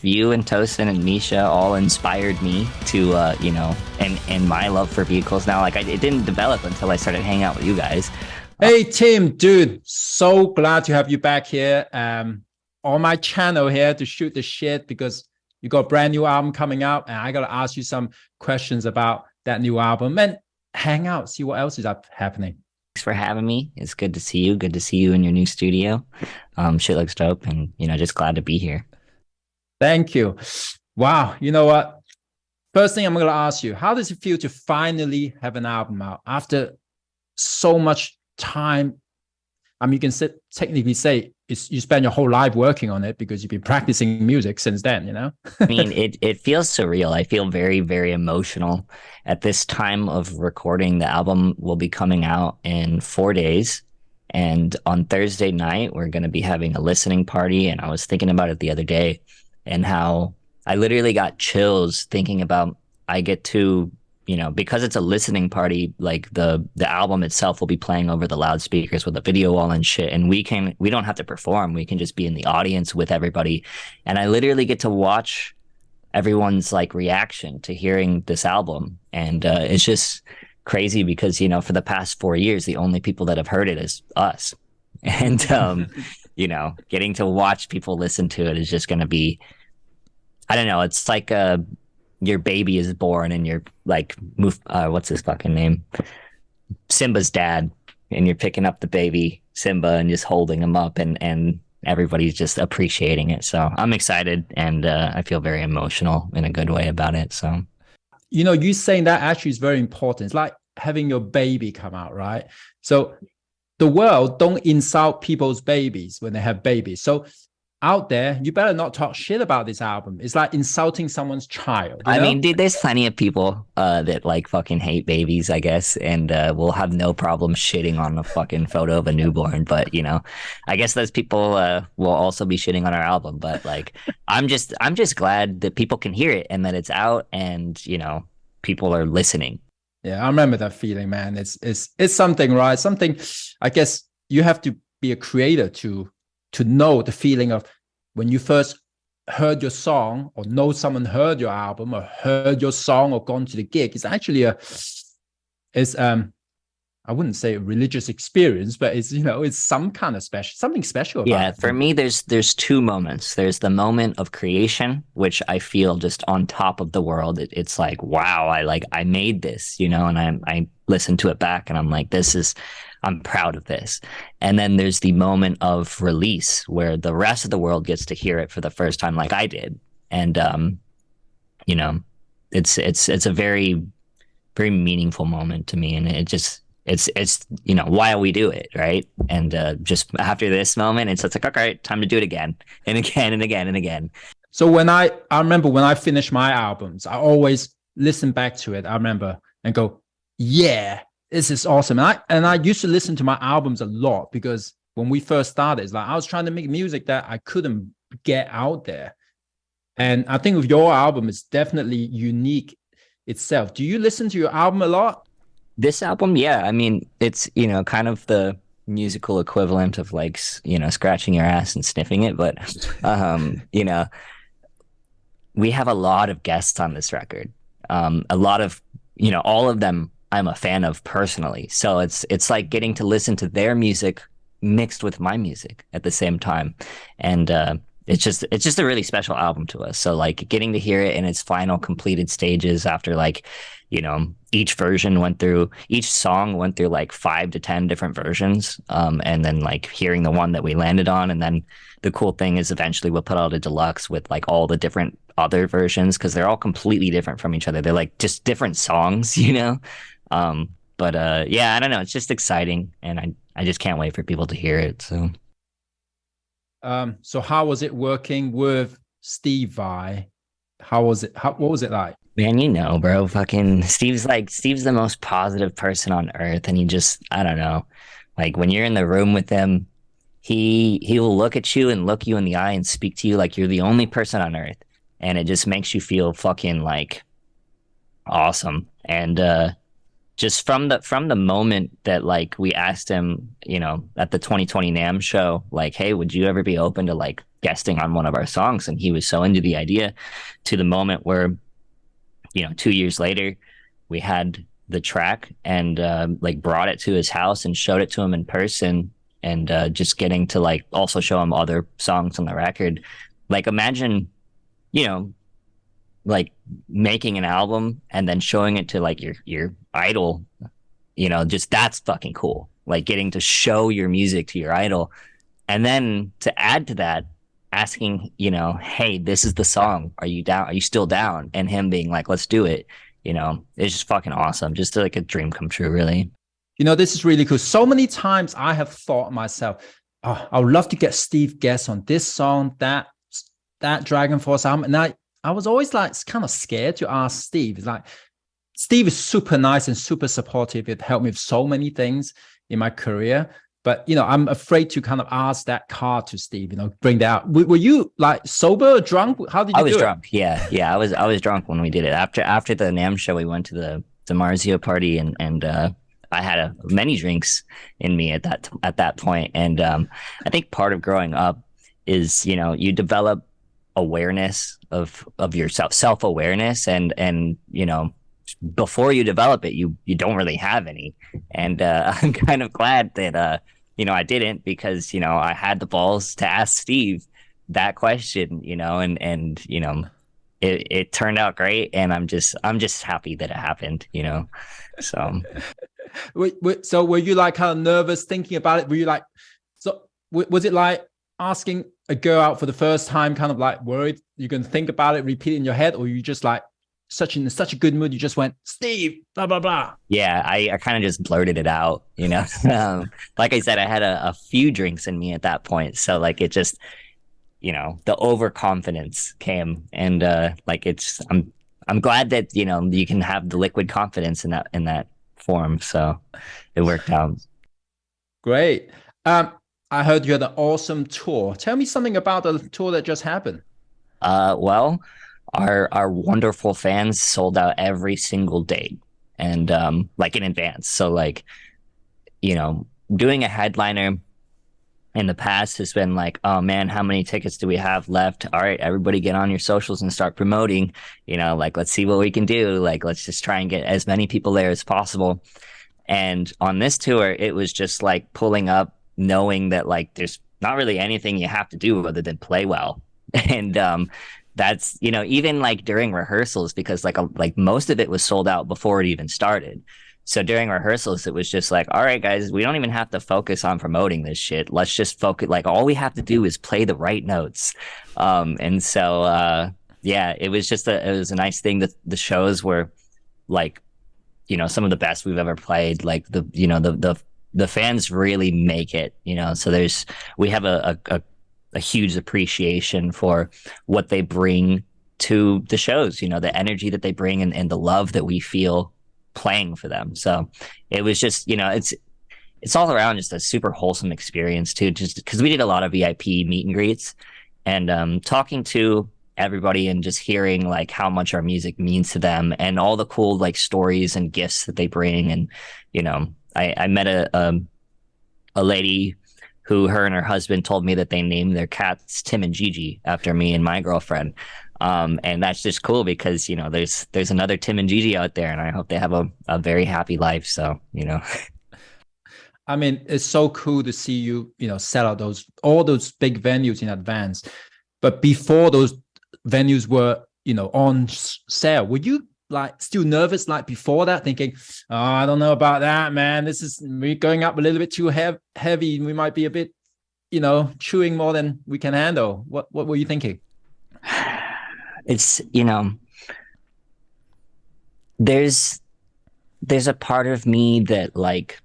you and Tosin and Misha all inspired me to, you know, and my love for vehicles now. Like, it didn't develop until I started hanging out with you guys. Hey, Tim, dude, so glad to have you back here on my channel here to shoot the shit because you got a brand new album coming out and I got to ask you some questions about that new album and hang out, see what else is happening. Thanks for having me. It's good to see you. Good to see you in your new studio. Shit looks dope and, you know, just glad to be here. Thank you. Wow. You know what? First thing I'm going to ask you, how does it feel to finally have an album out after so much time? I mean, you can technically say you spend your whole life working on it because you've been practicing music since then, you know? I mean, it feels surreal. I feel very, very emotional. At this time of recording, the album will be coming out in 4 days. And on Thursday night, we're going to be having a listening party. And I was thinking about it the other day and how I literally got chills thinking about I get to, you know, because it's a listening party, like the album itself will be playing over the loudspeakers with a video wall and shit. And we don't have to perform. We can just be in the audience with everybody. And I literally get to watch everyone's like reaction to hearing this album. And it's just crazy because, you know, for the past 4 years, the only people that have heard it is us. And, you know, getting to watch people listen to it is just going to be, I don't know. It's like your baby is born and you're like, what's his fucking name? Simba's dad. And you're picking up the baby Simba and just holding him up and everybody's just appreciating it. So I'm excited and I feel very emotional in a good way about it. So, you know, you saying that actually is very important. It's like having your baby come out, right? So the world don't insult people's babies when they have babies. So out there, you better not talk shit about this album. It's like insulting someone's child. I mean, dude, there's plenty of people that like fucking hate babies, I guess, and will have no problem shitting on a fucking photo of a newborn. But, you know, I guess those people will also be shitting on our album. But like, I'm just glad that people can hear it and that it's out and, you know, people are listening. Yeah, I remember that feeling, man. It's something, right? Something, I guess you have to be a creator to know the feeling of when you first heard your song or know someone heard your album or heard your song or gone to the gig. It's actually I wouldn't say a religious experience, but it's, you know, it's some kind of something special about yeah, it. For me, there's two moments. There's the moment of creation, which I feel just on top of the world. It's like, wow, I made this, you know, and I listen to it back and I'm like, I'm proud of this. And then there's the moment of release where the rest of the world gets to hear it for the first time like I did. And, you know, it's a very, very meaningful moment to me. And it's you know, why we do it, right? And just after this moment, it's like, all right, time to do it again and again and again and again. So when I remember when I finished my albums, I always listen back to it. I remember and go, yeah, this is awesome. And I used to listen to my albums a lot because when we first started, it's like I was trying to make music that I couldn't get out there. And I think with your album, it's definitely unique itself. Do you listen to your album a lot? This album, yeah. I mean, it's, you know, kind of the musical equivalent of like, you know, scratching your ass and sniffing it. But, you know, we have a lot of guests on this record. A lot of, you know, all of them I'm a fan of personally. So it's like getting to listen to their music mixed with my music at the same time. And it's just a really special album to us. So like getting to hear it in its final completed stages after like, you know, each song went through like 5 to 10 different versions. And then like hearing the one that we landed on. And then the cool thing is eventually we'll put out a deluxe with like all the different other versions because they're all completely different from each other. They're like just different songs, you know? But yeah, I don't know. It's just exciting. And I just can't wait for people to hear it. So. So how was it working with Steve Vai? What was it like? Man, you know, bro, fucking Steve's the most positive person on earth. And I don't know, like when you're in the room with him, he will look at you and look you in the eye and speak to you like you're the only person on earth. And it just makes you feel fucking like awesome. And, just from the moment that like we asked him, you know, at the 2020 NAMM show, like, hey, would you ever be open to like guesting on one of our songs, and he was so into the idea, to the moment where, 2 years later, we had the track and like brought it to his house and showed it to him in person, and just getting to like also show him other songs on the record. Like, imagine, like making an album and then showing it to like your idol, just that's fucking cool. Like getting to show your music to your idol, and then to add to that, asking, hey, this is the song. Are you down? Are you still down? And him being like, let's do it. It's just fucking awesome. Just like a dream come true, really. This is really cool. So many times I have thought myself, oh, I would love to get Steve guest on this song, that DragonForce album. And I was always like kind of scared to ask Steve. It's like, Steve is super nice and super supportive. It helped me with so many things in my career. But, I'm afraid to kind of ask that card to Steve, bring that out. Were you like sober or drunk? How did you do it? I was drunk. Yeah. I was drunk when we did it. After the NAMM show, we went to the Marzio party, and I had many drinks in me at that point. And I think part of growing up is, you develop awareness of yourself, self-awareness, and before you develop it, you don't really have any. And I'm kind of glad that I didn't, because I had the balls to ask Steve that question, and it turned out great, and I'm just happy that it happened, so. So were you like kind of nervous thinking about it? Were you like, so was it like asking a girl out for the first time, kind of like worried you're going to think about it, repeat it in your head, or you just like in such a good mood, you just went, Steve, blah, blah, blah? Yeah, I kind of just blurted it out, like I said, I had a few drinks in me at that point. So like, it just, the overconfidence came, and like, I'm glad that, you can have the liquid confidence in that form. So it worked out. Great. I heard you had an awesome tour. Tell me something about the tour that just happened. Well, our wonderful fans sold out every single date, and like in advance. So like, doing a headliner in the past has been like, oh man, how many tickets do we have left? All right, everybody get on your socials and start promoting, like, let's see what we can do. Like, let's just try and get as many people there as possible. And on this tour, it was just like pulling up, knowing that like there's not really anything you have to do other than play well. And that's, even like during rehearsals, because like most of it was sold out before it even started. So during rehearsals, it was just like, all right, guys, we don't even have to focus on promoting this shit. Let's just focus. Like, all we have to do is play the right notes. And so, yeah, it was just it was a nice thing that the shows were like, some of the best we've ever played. Like the fans really make it, so we have a huge appreciation for what they bring to the shows, the energy that they bring, and the love that we feel playing for them. So it was just, it's all around just a super wholesome experience too, just because we did a lot of VIP meet and greets, and talking to everybody and just hearing like how much our music means to them, and all the cool like stories and gifts that they bring. And I met a lady who, her and her husband, told me that they named their cats Tim and Gigi after me and my girlfriend. And that's just cool because, there's another Tim and Gigi out there, and I hope they have a very happy life. So, I mean, it's so cool to see you, sell out all those big venues in advance. But before those venues were, on sale, were you like still nervous like before that, thinking, oh, I don't know about that, man, we're going up a little bit too heavy, we might be a bit chewing more than we can handle? What were you thinking? It's there's a part of me that like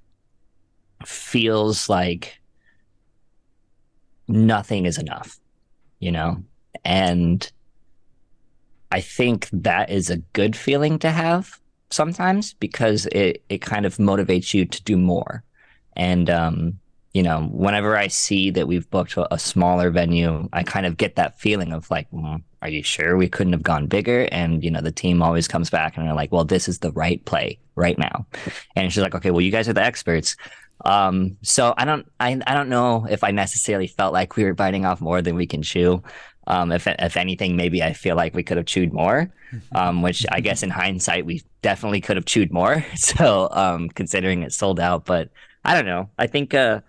feels like nothing is enough, and I think that is a good feeling to have sometimes, because it kind of motivates you to do more. And, whenever I see that we've booked a smaller venue, I kind of get that feeling of like, are you sure we couldn't have gone bigger? And, the team always comes back and they're like, well, this is the right play right now. And she's like, okay, well, you guys are the experts. So I don't know if I necessarily felt like we were biting off more than we can chew. If anything, maybe I feel like we could have chewed more. Which I guess in hindsight we definitely could have chewed more. So considering it sold out, but I don't know. I think the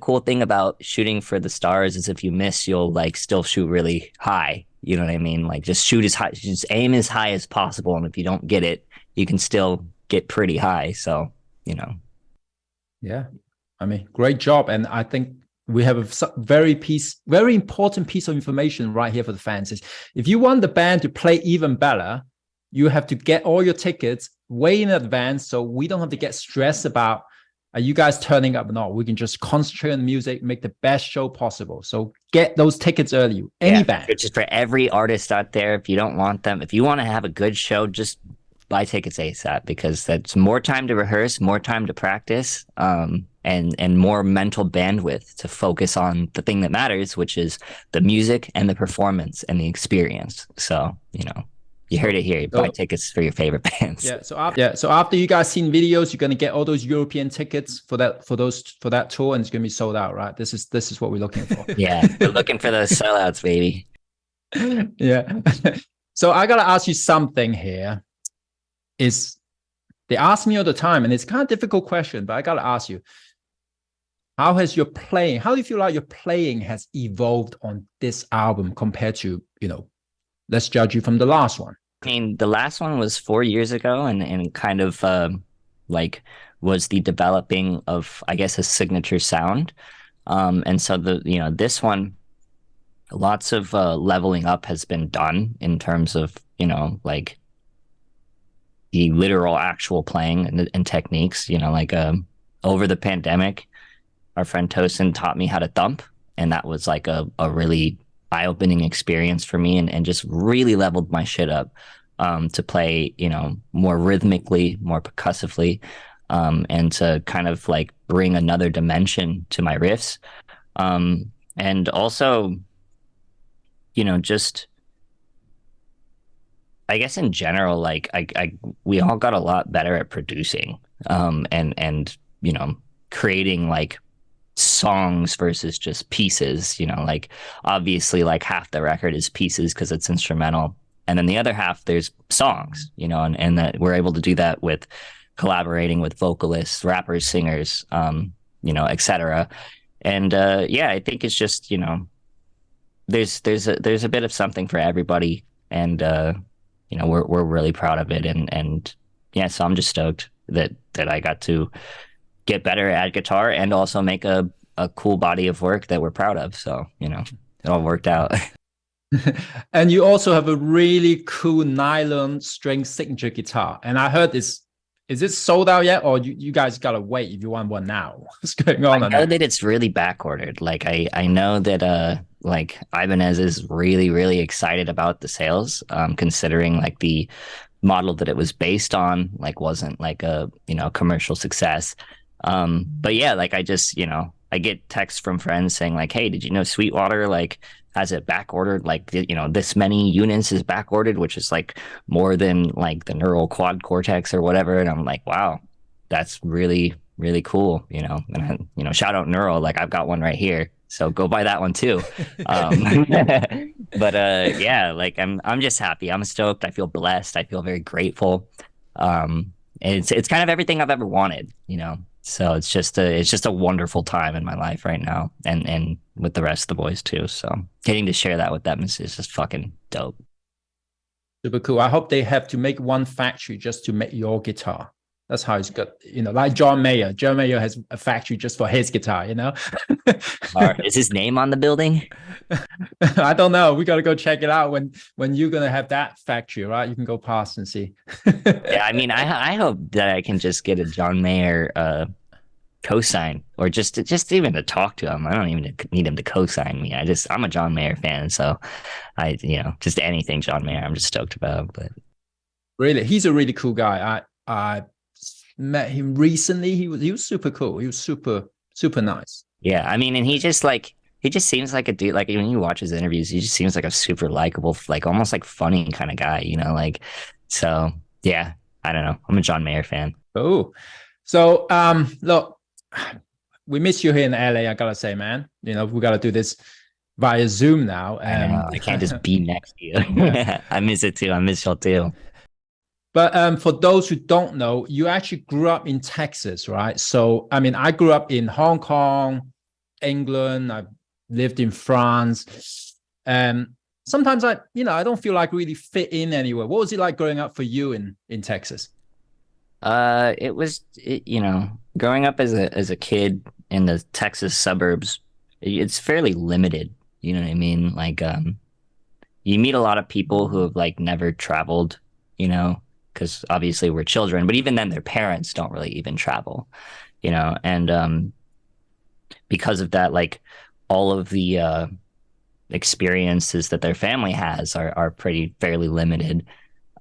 cool thing about shooting for the stars is if you miss, you'll like still shoot really high. You know what I mean? Like just shoot as high, just aim as high as possible, and if you don't get it, you can still get pretty high. So you know. Yeah, I mean, great job. And I think we have a very important piece of information right here for the fans. Is if you want the band to play even better, you have to get all your tickets way in advance, so we don't have to get stressed about are you guys turning up or not. We can just concentrate on the music, make the best show possible. So get those tickets early. Any band. Just for every artist out there, if you don't want them, if you want to have a good show, just buy tickets ASAP, because that's more time to rehearse, more time to practice, and more mental bandwidth to focus on the thing that matters, which is the music and the performance and the experience. So, you know, you heard it here. Buy tickets for your favorite bands. So after you guys seen videos, you're gonna get all those European tickets for that tour, and it's gonna be sold out, right? This is what we're looking for. Yeah, we're looking for those sellouts, baby. Yeah. So I gotta ask you something here. They ask me all the time, and it's kind of a difficult question, but I gotta ask you, how do you feel like your playing has evolved on this album compared to, you know, let's judge you from the last one? I mean, the last one was 4 years ago, and kind of like was the developing of, I guess, a signature sound. And so this one, lots of leveling up has been done in terms of, you know, like the literal actual playing and techniques. You know, like over the pandemic, our friend Tosin taught me how to thump, and that was like a really eye-opening experience for me, and just really leveled my shit up to play, you know, more rhythmically, more percussively, and to kind of like bring another dimension to my riffs. And also, you know, just I guess in general, like we all got a lot better at producing, and you know, creating like songs versus just pieces. You know, like obviously like half the record is pieces because it's instrumental, and then the other half there's songs. You know, and that we're able to do that with collaborating with vocalists, rappers, singers, you know, etc. And yeah, I think it's just, you know, there's a bit of something for everybody, and you know, we're really proud of it, and yeah, so I'm just stoked that I got to get better at guitar and also make a cool body of work that we're proud of. So, you know, it all worked out. And you also have a really cool nylon string signature guitar, and I heard is it sold out yet, or you guys gotta wait if you want one now? What's going on? I know that it's really back ordered. Like I know that like Ibanez is really, really excited about the sales, considering like the model that it was based on like wasn't like a, you know, commercial success. But yeah, like I just, you know, I get texts from friends saying like, hey, did you know Sweetwater like has it back ordered, like, you know, this many units is back ordered, which is like more than like the neural quad cortex or whatever. And I'm like, wow, that's really, really cool, you know. And you know, shout out neural, like I've got one right here, so go buy that one too. But yeah, like I'm just happy, I'm stoked, I feel blessed, I feel very grateful. It's kind of everything I've ever wanted, you know. So it's just a wonderful time in my life right now, and with the rest of the boys too. So getting to share that with them is just fucking dope. Super cool. I hope they have to make one factory just to make your guitar. That's how it's good. You know, like John Mayer. John Mayer has a factory just for his guitar, you know? Is his name on the building? I don't know. We got to go check it out when you're going to have that factory, right? You can go past and see. Yeah, I mean, I hope that I can just get a John Mayer cosign, or just even to talk to him. I don't even need him to cosign me. I'm a John Mayer fan, so you know, just anything John Mayer I'm just stoked about. But really, he's a really cool guy. I met him recently. He was super cool. He was super nice. Yeah, I mean, and he just seems like a dude, like when you watch his interviews, he just seems like a super likable, like almost like funny kind of guy, you know, like. So yeah, I don't know, I'm a John Mayer fan. Oh, so look, we miss you here in LA. I gotta say, man. You know, we gotta do this via Zoom now. I know, I can't just be next to you. I miss it too. I miss y'all too. But for those who don't know, you actually grew up in Texas, right? So, I mean, I grew up in Hong Kong, England. I lived in France. Sometimes I don't feel like really fit in anywhere. What was it like growing up for you in Texas? It was, growing up as a kid in the Texas suburbs, it's fairly limited. You know what I mean? Like, you meet a lot of people who have like never traveled, because obviously we're children, but even then their parents don't really even travel, and because of that, like all of the experiences that their family has are pretty fairly limited.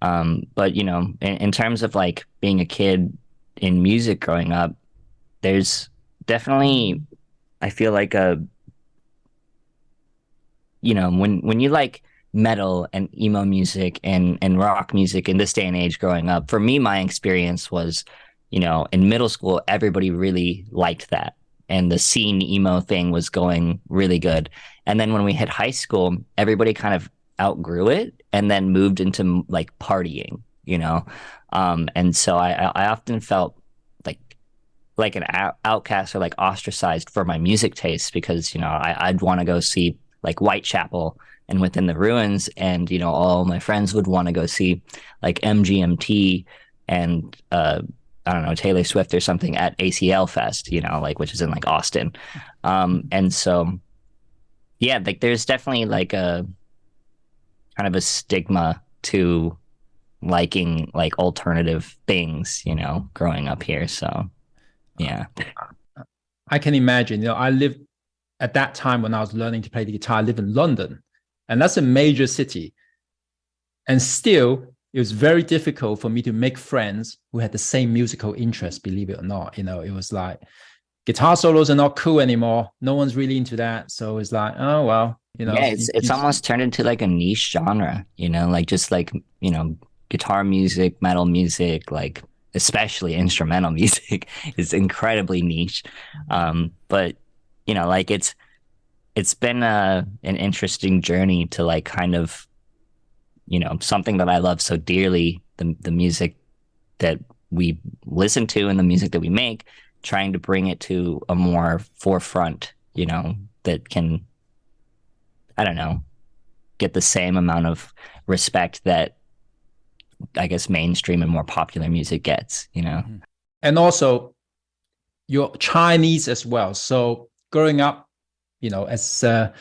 But in terms of like being a kid in music growing up, there's definitely, I feel like when you like metal and emo music and rock music in this day and age growing up, for me, my experience was, in middle school, everybody really liked that. And the scene emo thing was going really good. And then when we hit high school, everybody kind of outgrew it and then moved into like partying, and so I often felt like an outcast or like ostracized for my music tastes, because I'd want to go see like Whitechapel and Within the Ruins, and all my friends would want to go see like MGMT and I don't know, Taylor Swift or something at ACL Fest, like, which is in like Austin. And so yeah, like there's definitely like a kind of a stigma to liking like alternative things, growing up here. So yeah. I can imagine. I lived at that time when I was learning to play the guitar. I live in London, and that's a major city. And still, it was very difficult for me to make friends who had the same musical interest, believe it or not. It was like guitar solos are not cool anymore. No one's really into that. So it's like, oh, well, Yeah, it's almost turned into like a niche genre, like just like, guitar music, metal music, like especially instrumental music is incredibly niche. But like it's been an interesting journey to like kind of, something that I love so dearly, the music that we listen to and the music that we make, trying to bring it to a more forefront, that can, I don't know, get the same amount of respect that I guess mainstream and more popular music gets, And also you're Chinese as well. So growing up, as a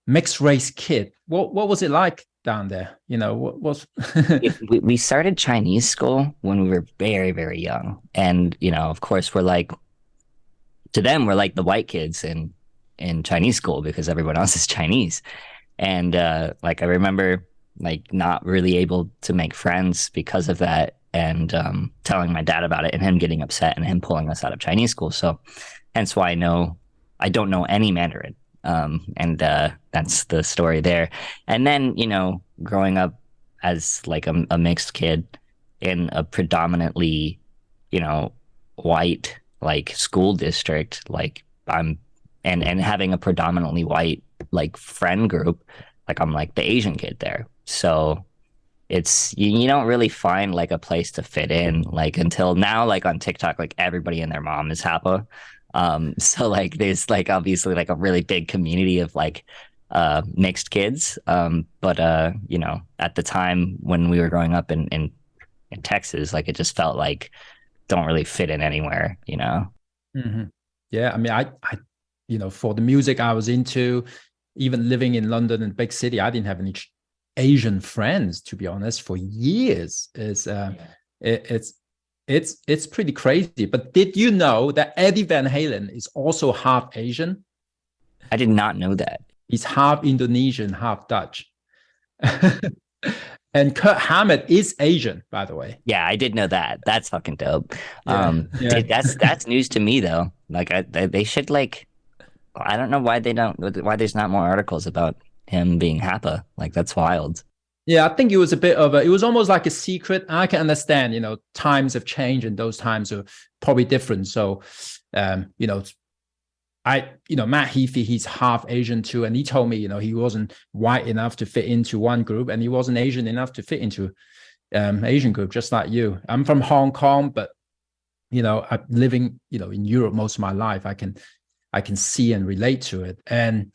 mixed race kid, what was it like down there? What was we started Chinese school when we were very, very young. And, of course, we're like, to them, we're like the white kids in Chinese school because everyone else is Chinese. And like I remember like not really able to make friends because of that, and telling my dad about it and him getting upset and him pulling us out of Chinese school. So hence why I don't know any Mandarin. And that's the story there. And then, growing up as like a mixed kid in a predominantly, white like school district, like and having a predominantly white like friend group, like I'm like the Asian kid there. So it's you don't really find like a place to fit in like until now, like on TikTok, like everybody and their mom is Hapa. So like there's like obviously like a really big community of like mixed kids. But at the time when we were growing up in Texas, like it just felt like don't really fit in anywhere, Mm-hmm. Yeah, I mean, I for the music I was into, even living in London and big city, I didn't have any Asian friends, to be honest, for years. It's pretty crazy. But did you know that Eddie Van Halen is also half Asian? I did not know that. He's half Indonesian, half Dutch. And Kirk Hammett is Asian, by the way. Yeah, I did know that. That's fucking dope. Yeah. Dude, that's news to me though. Like they should like, I don't know why there's not more articles about him being Hapa. Like that's wild. Yeah, I think it was it was almost like a secret. I can understand, times have changed and those times are probably different. So You know, Matt Heafy, he's half Asian too, and he told me, he wasn't white enough to fit into one group, and he wasn't Asian enough to fit into Asian group, just like you. I'm from Hong Kong, but I'm living, in Europe most of my life. I can see and relate to it. And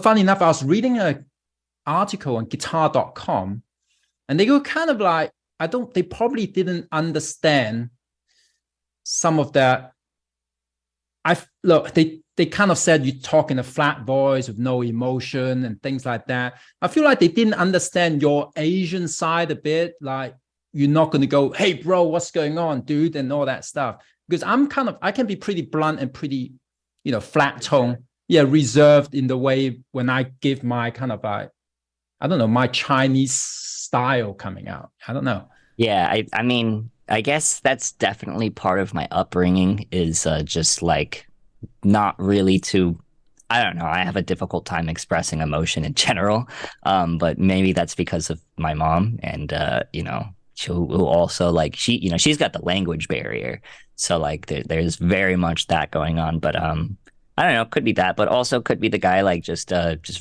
funny enough, I was reading an article on guitar.com, and they were kind of like, they probably didn't understand some of that. They kind of said you talk in a flat voice with no emotion and things like that. I feel like they didn't understand your Asian side a bit. Like, you're not going to go, hey, bro, what's going on, dude? And all that stuff. Because I can be pretty blunt and pretty, flat tone. Yeah, reserved in the way when I give my kind of I don't know, my Chinese style coming out. I don't know. Yeah, I mean, I guess that's definitely part of my upbringing is just like not really I don't know. I have a difficult time expressing emotion in general. But maybe that's because of my mom and, who also like she's got the language barrier. So like there's very much that going on. But I don't know, could be that, but also could be the guy like just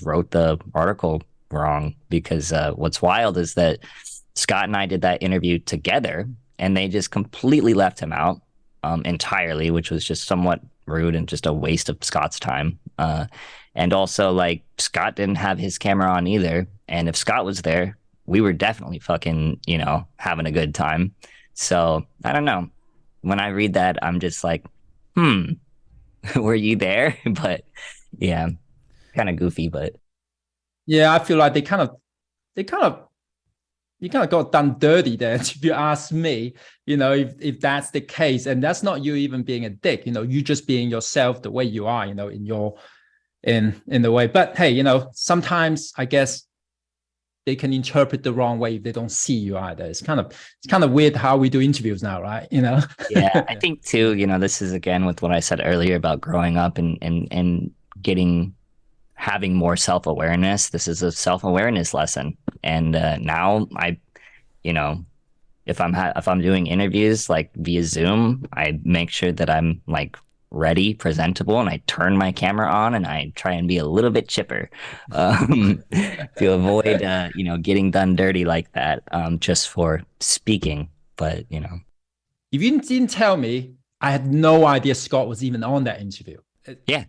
wrote the article wrong because what's wild is that Scott and I did that interview together and they just completely left him out entirely, which was just somewhat rude and just a waste of Scott's time. And also like Scott didn't have his camera on either. And if Scott was there, we were definitely fucking, having a good time. So I don't know. When I read that, I'm just like, were you there? But yeah, kind of goofy, but yeah, I feel like you kind of got done dirty there, if you ask me, if that's the case. And that's not you even being a dick, you just being yourself the way you are, in the way. But hey, sometimes I guess they can interpret the wrong way if they don't see you either. It's kind of weird how we do interviews now, right? Yeah, I think too, this is again with what I said earlier about growing up and having more self-awareness. This is a self-awareness lesson. And now if I'm doing interviews like via Zoom, I make sure that I'm like ready, presentable, and I turn my camera on and I try and be a little bit chipper to avoid getting done dirty like that just for speaking. But if you didn't tell me, I had no idea Scott was even on that interview. Yeah,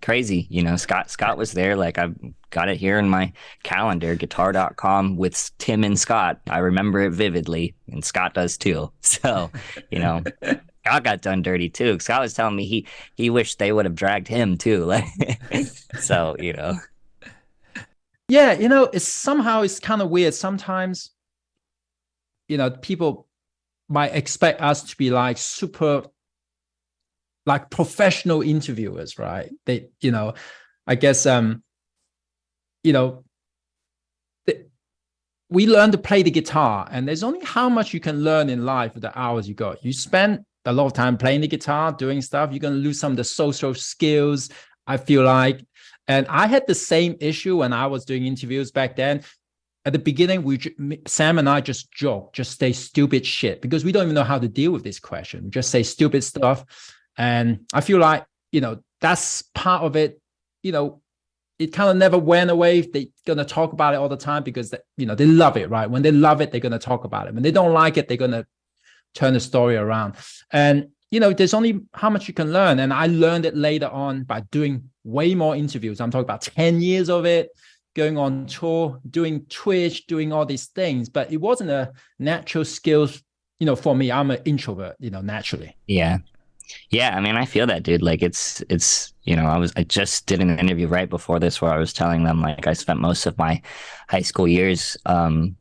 crazy. Scott was there. Like I've got it here in my calendar, guitar.com with Tim and Scott. I remember it vividly, and Scott does too. So, Scott got done dirty too. Scott was telling me he wished they would have dragged him too. Like, so, Yeah, it's kind of weird. Sometimes, people might expect us to be like super like professional interviewers, right? They, I guess, we learn to play the guitar, and there's only how much you can learn in life with the hours you got. You spend a lot of time playing the guitar, doing stuff. You're going to lose some of the social skills, I feel like. And I had the same issue when I was doing interviews back then. At the beginning, Sam and I just joke, just say stupid shit because we don't even know how to deal with this question. We just say stupid stuff. And I feel like, that's part of it. It kind of never went away. They're going to talk about it all the time because, they love it, right? When they love it, they're going to talk about it. When they don't like it, they're going to turn the story around. And, there's only how much you can learn. And I learned it later on by doing way more interviews. I'm talking about 10 years of it, going on tour, doing Twitch, doing all these things. But it wasn't a natural skills, for me. I'm an introvert, naturally. Yeah. Yeah, I mean, I feel that, dude. Like it's I just did an interview right before this where I was telling them like I spent most of my high school years, I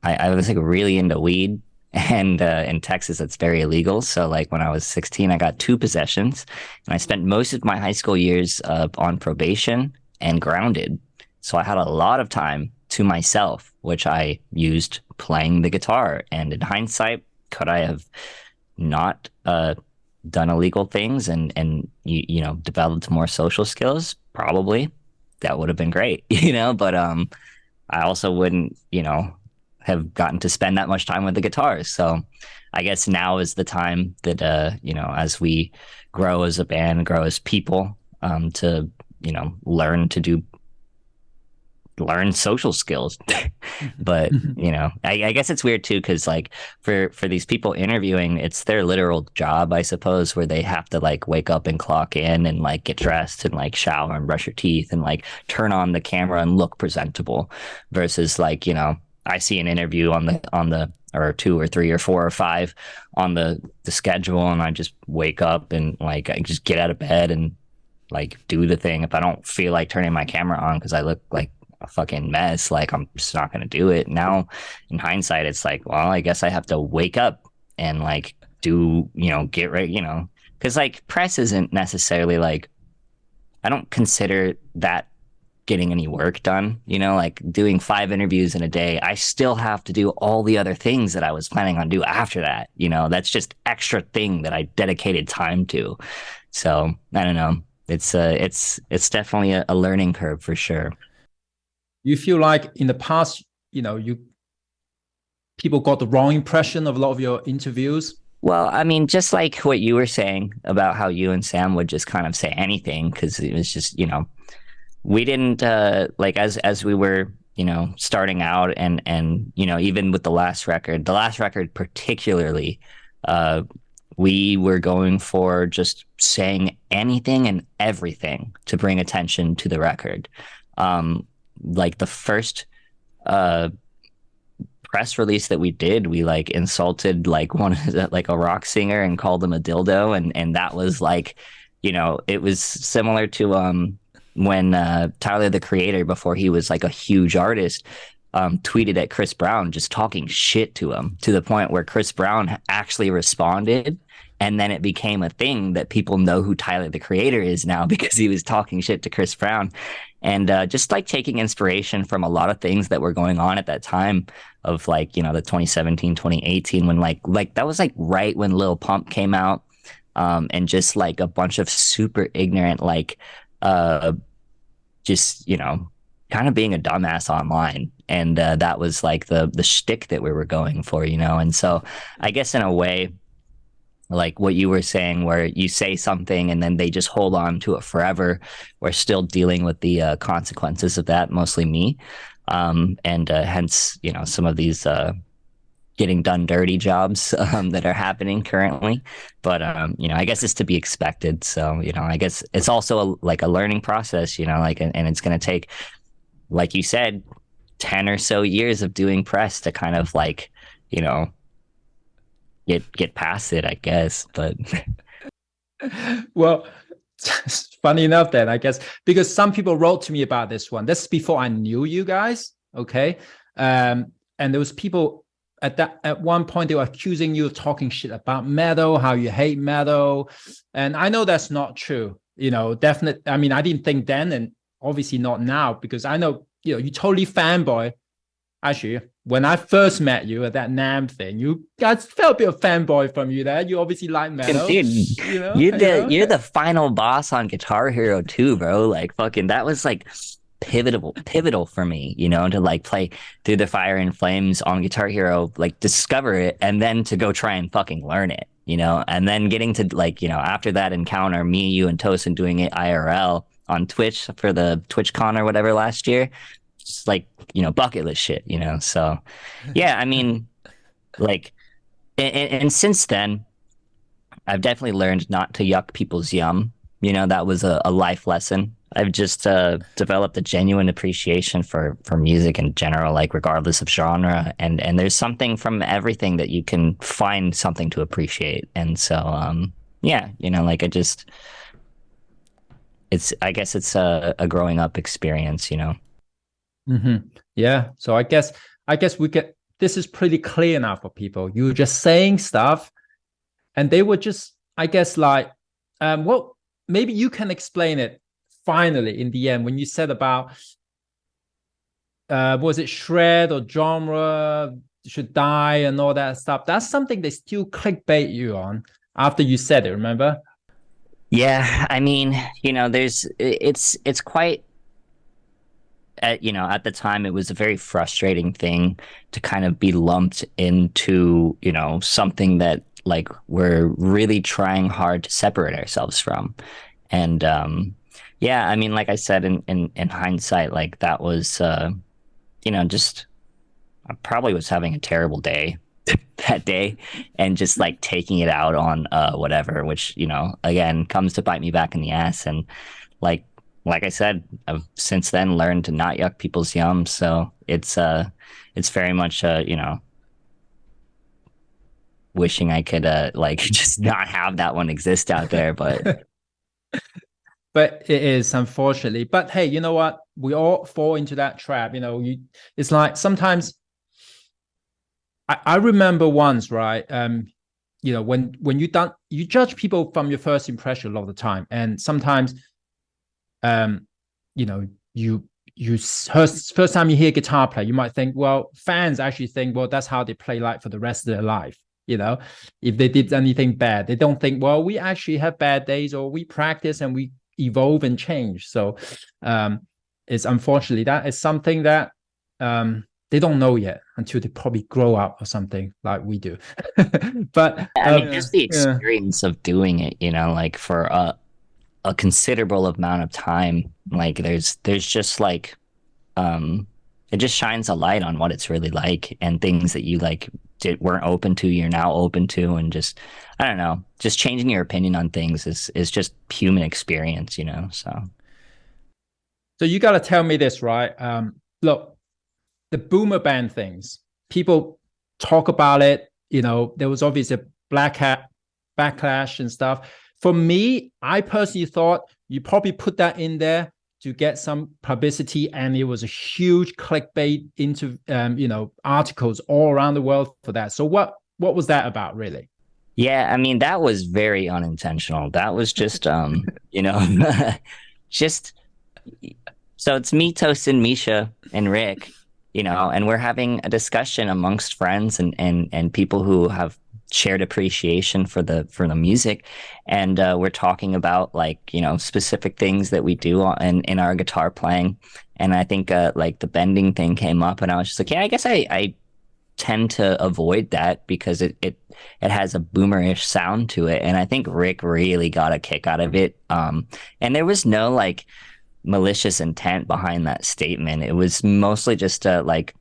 was like really into weed, and in Texas it's very illegal. So like when I was 16, I got 2 possessions, and I spent most of my high school years on probation and grounded. So I had a lot of time to myself, which I used playing the guitar. And in hindsight, could I have not done illegal things and developed more social skills? Probably. That would have been great, but I also wouldn't have gotten to spend that much time with the guitars. So I guess now is the time that, you know, as we grow as a band, grow as people, to, you know, learn social skills. But you know, I guess it's weird too, because like for these people interviewing, it's their literal job, I suppose, where they have to like wake up and clock in and like get dressed and like shower and brush your teeth and like turn on the camera and look presentable, versus like, you know, I see an interview on the or 2 or 3 or 4 or 5 on the schedule, and I just wake up and like I just get out of bed and like do the thing. If I don't feel like turning my camera on because I look like a fucking mess, like I'm just not going to do it. Now in hindsight, it's like, well, I guess I have to wake up and like do, you know, get ready, you know, because like press isn't necessarily like, I don't consider that getting any work done, you know, like doing 5 interviews in a day. I still have to do all the other things that I was planning on do after that, you know. That's just extra thing that I dedicated time to. So I don't know, it's definitely a learning curve for sure. You feel like in the past, you know, people got the wrong impression of a lot of your interviews? Well, I mean, just like what you were saying about how you and Sam would just kind of say anything, because it was just, you know, we didn't like as we were, you know, starting out, and you know, even with the last record particularly, we were going for just saying anything and everything to bring attention to the record. Like the first press release that we did, we like insulted like like a rock singer and called him a dildo, and that was like, you know, it was similar to when Tyler the Creator, before he was like a huge artist, tweeted at Chris Brown just talking shit to him, to the point where Chris Brown actually responded. And then it became a thing that people know who Tyler the Creator is now because he was talking shit to Chris Brown. And just like taking inspiration from a lot of things that were going on at that time of like, you know, the 2017, 2018, when like that was like right when Lil Pump came out, and just like a bunch of super ignorant, like just, you know, kind of being a dumbass online. And that was like the shtick that we were going for, you know. And so I guess in a way, like what you were saying, where you say something and then they just hold on to it forever, we're still dealing with the consequences of that, mostly me. And hence, you know, some of these getting done dirty jobs that are happening currently. But, you know, I guess it's to be expected. So, you know, I guess it's also like a learning process, you know, like, and it's going to take, like you said, 10 or so years of doing press to kind of like, you know, get past it, I guess. But well, funny enough then, I guess, because some people wrote to me about this one. This is before I knew you guys, okay? And there was people at one point, they were accusing you of talking shit about metal, how you hate metal. And I know that's not true, you know, definitely. I mean, I didn't think then, and obviously not now, because I know, you know, you totally fanboy. Actually, when I first met you at that NAMM thing, you guys felt a bit of fanboy from you there. You obviously like metal. Dude, you know, you're the final boss on Guitar Hero 2, bro. Like fucking, that was like pivotal for me, you know, to like play Through the Fire and Flames on Guitar Hero, like discover it, and then to go try and fucking learn it, you know, and then getting to like, you know, after that encounter, me, you, and Tosin doing it IRL on Twitch for the TwitchCon or whatever last year. Just like, you know, bucket list shit, you know. So yeah, I mean, like, and since then I've definitely learned not to yuck people's yum, you know. That was a life lesson. I've just developed a genuine appreciation for music in general, like regardless of genre, and there's something from everything that you can find something to appreciate. And so yeah, you know, like I guess it's a growing up experience, you know. Yeah, so I guess we get, this is pretty clear now for people. You were just saying stuff and they were just, I guess, like well, maybe you can explain it finally in the end when you said about was it shred or genre should die and all that stuff. That's something they still clickbait you on after you said it, remember? Yeah, I mean, you know, it's quite at the time, it was a very frustrating thing to kind of be lumped into, something that like we're really trying hard to separate ourselves from. And yeah, I mean, like I said, in hindsight, like that was, just I probably was having a terrible day that day and just like taking it out on whatever, which, again, comes to bite me back in the ass. And like I said, I've since then learned to not yuck people's yum. So it's very much wishing I could like just not have that one exist out there, but but it is, unfortunately. But hey, you know what? We all fall into that trap. It's like sometimes I remember once, right? When you judge people from your first impression a lot of the time, and sometimes you first time you hear guitar play, you might think, well, fans actually think, well, that's how they play like for the rest of their life. If they did anything bad, they don't think, well, we actually have bad days, or we practice and we evolve and change. So it's unfortunately that is something that they don't know yet until they probably grow up or something like we do. But I mean, just the experience of doing it, like for a considerable amount of time, like there's just like it just shines a light on what it's really like, and things that you like weren't open to, you're now open to, and just I don't know, just changing your opinion on things is just human experience, so you got to tell me this, right? Look, the boomer band things, people talk about it, there was obviously a black hat backlash and stuff. For me, I personally thought you probably put that in there to get some publicity, and it was a huge clickbait into articles all around the world for that. So what was that about, really? Yeah, I mean, that was very unintentional. That was just just so it's me, Tosin, Misha, and Rick, and we're having a discussion amongst friends and people who have shared appreciation for the music, and we're talking about like specific things that we do in our guitar playing, and I think like the bending thing came up, and I was just like, yeah, I guess I tend to avoid that because it has a boomerish sound to it, and I think Rick really got a kick out of it, and there was no like malicious intent behind that statement. It was mostly just like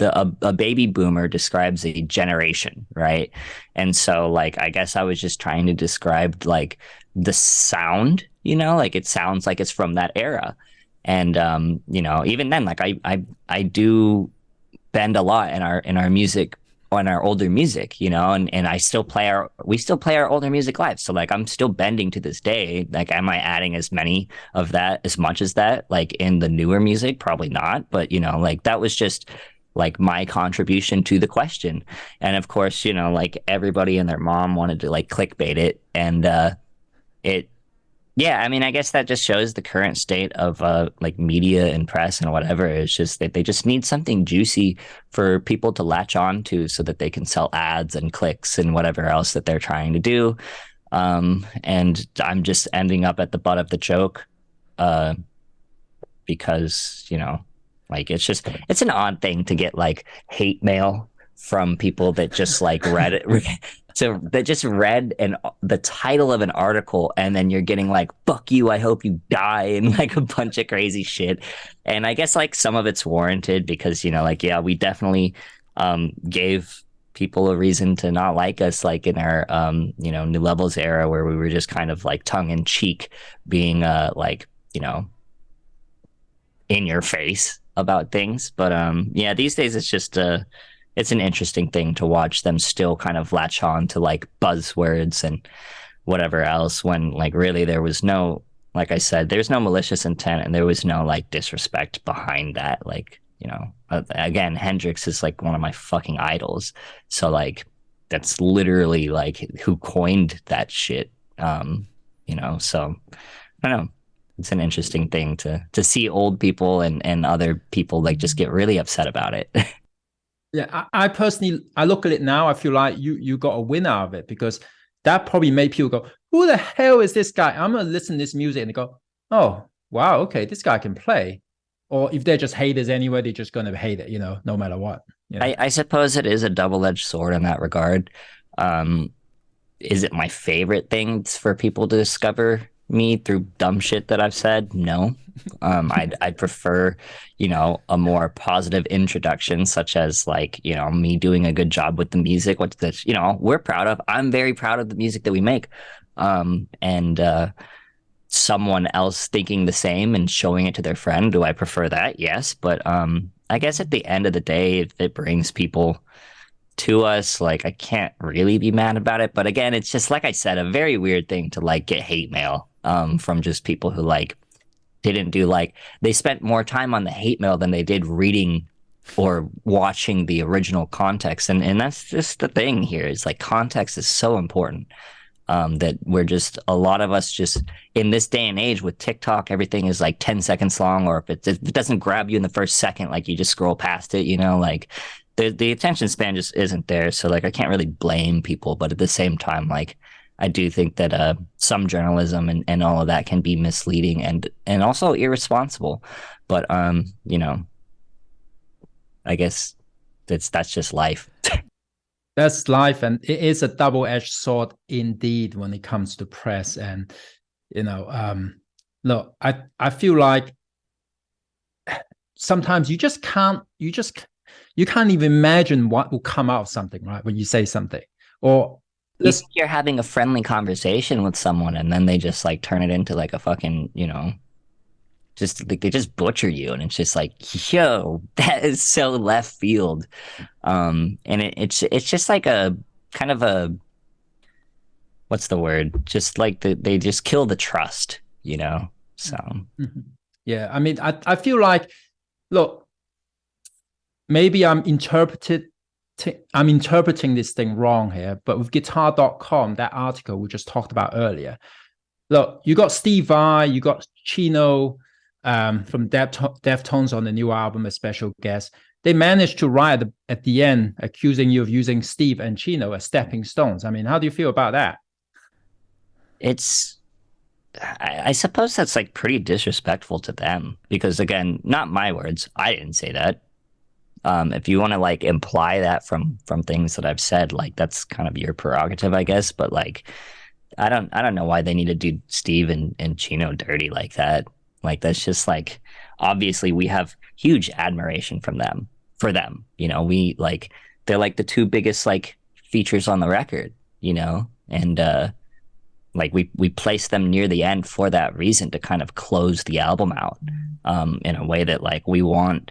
a baby boomer describes a generation, right? And so like I guess I was just trying to describe like the sound, like it sounds like it's from that era. And even then, like I do bend a lot in our music, on our older music, and we still play our older music live. So like I'm still bending to this day. Like, am I adding as much as that like in the newer music? Probably not. But like that was just like my contribution to the question. And of course, like everybody and their mom wanted to like clickbait it. And yeah, I mean, I guess that just shows the current state of like media and press and whatever. It's just that they just need something juicy for people to latch on to so that they can sell ads and clicks and whatever else that they're trying to do. And I'm just ending up at the butt of the joke because, like it's an odd thing to get like hate mail from people that just like read it. So that just read the title of an article, and then you're getting like, fuck you, I hope you die, and like a bunch of crazy shit. And I guess like some of it's warranted because, like, yeah, we definitely gave people a reason to not like us, like in our, New Levels era, where we were just kind of like tongue in cheek being like, in your face about things. But yeah, these days it's just it's an interesting thing to watch them still kind of latch on to like buzzwords and whatever else, when like really there was no, like I said, there's no malicious intent, and there was no like disrespect behind that. Like, again, Hendrix is like one of my fucking idols. So like that's literally like who coined that shit. So I don't know. It's an interesting thing to see old people and other people like just get really upset about it. Yeah, I personally, I look at it now, I feel like you got a win out of it, because that probably made people go, who the hell is this guy? I'm going to listen to this music, and they go, oh, wow, okay, this guy can play. or if they're just haters anyway, they're just gonna hate it, no matter what. I suppose it is a double-edged sword in that regard. Is it my favorite thing for people to discover me through dumb shit that I've said? No. I'd prefer, a more positive introduction, such as like, me doing a good job with the music, what that, we're proud of. I'm very proud of the music that we make. And someone else thinking the same and showing it to their friend. Do I prefer that? Yes. But I guess at the end of the day, if it brings people to us, like, I can't really be mad about it. But again, it's just, like I said, a very weird thing to like get hate mail from just people who like didn't do, like, they spent more time on the hate mail than they did reading or watching the original context. And that's just the thing here, is like context is so important. That we're just, a lot of us just in this day and age with TikTok, everything is like 10 seconds long, or if it doesn't grab you in the first second, like you just scroll past it, like the attention span just isn't there. So like I can't really blame people, but at the same time, like I do think that some journalism and all of that can be misleading and also irresponsible. But I guess that's just life. That's life, and it is a double-edged sword indeed when it comes to press. And look, I feel like sometimes you can't even imagine what will come out of something, right? When you say something, or you think you're having a friendly conversation with someone, and then they just like turn it into like a fucking, just like they just butcher you, and it's just like, yo, that is so left field. And it's just like a kind of a, what's the word? Just like they just kill the trust, So yeah, I mean, I feel like, look, maybe I'm interpreting this thing wrong here, but with guitar.com, that article we just talked about earlier, look, you got Steve Vai, you got Chino from Deftones on the new album, a special guest. They managed to write at the end accusing you of using Steve and Chino as stepping stones. I mean, how do you feel about that? I suppose that's like pretty disrespectful to them, because again, not my words. I didn't say that. If you want to like imply that from things that I've said, like that's kind of your prerogative, I guess. But like, I don't know why they need to do Steve and Chino dirty like that. Like, that's just like, obviously we have huge admiration for them. We like, they're like the two biggest like features on the record, and like we place them near the end for that reason, to kind of close the album out in a way that like we want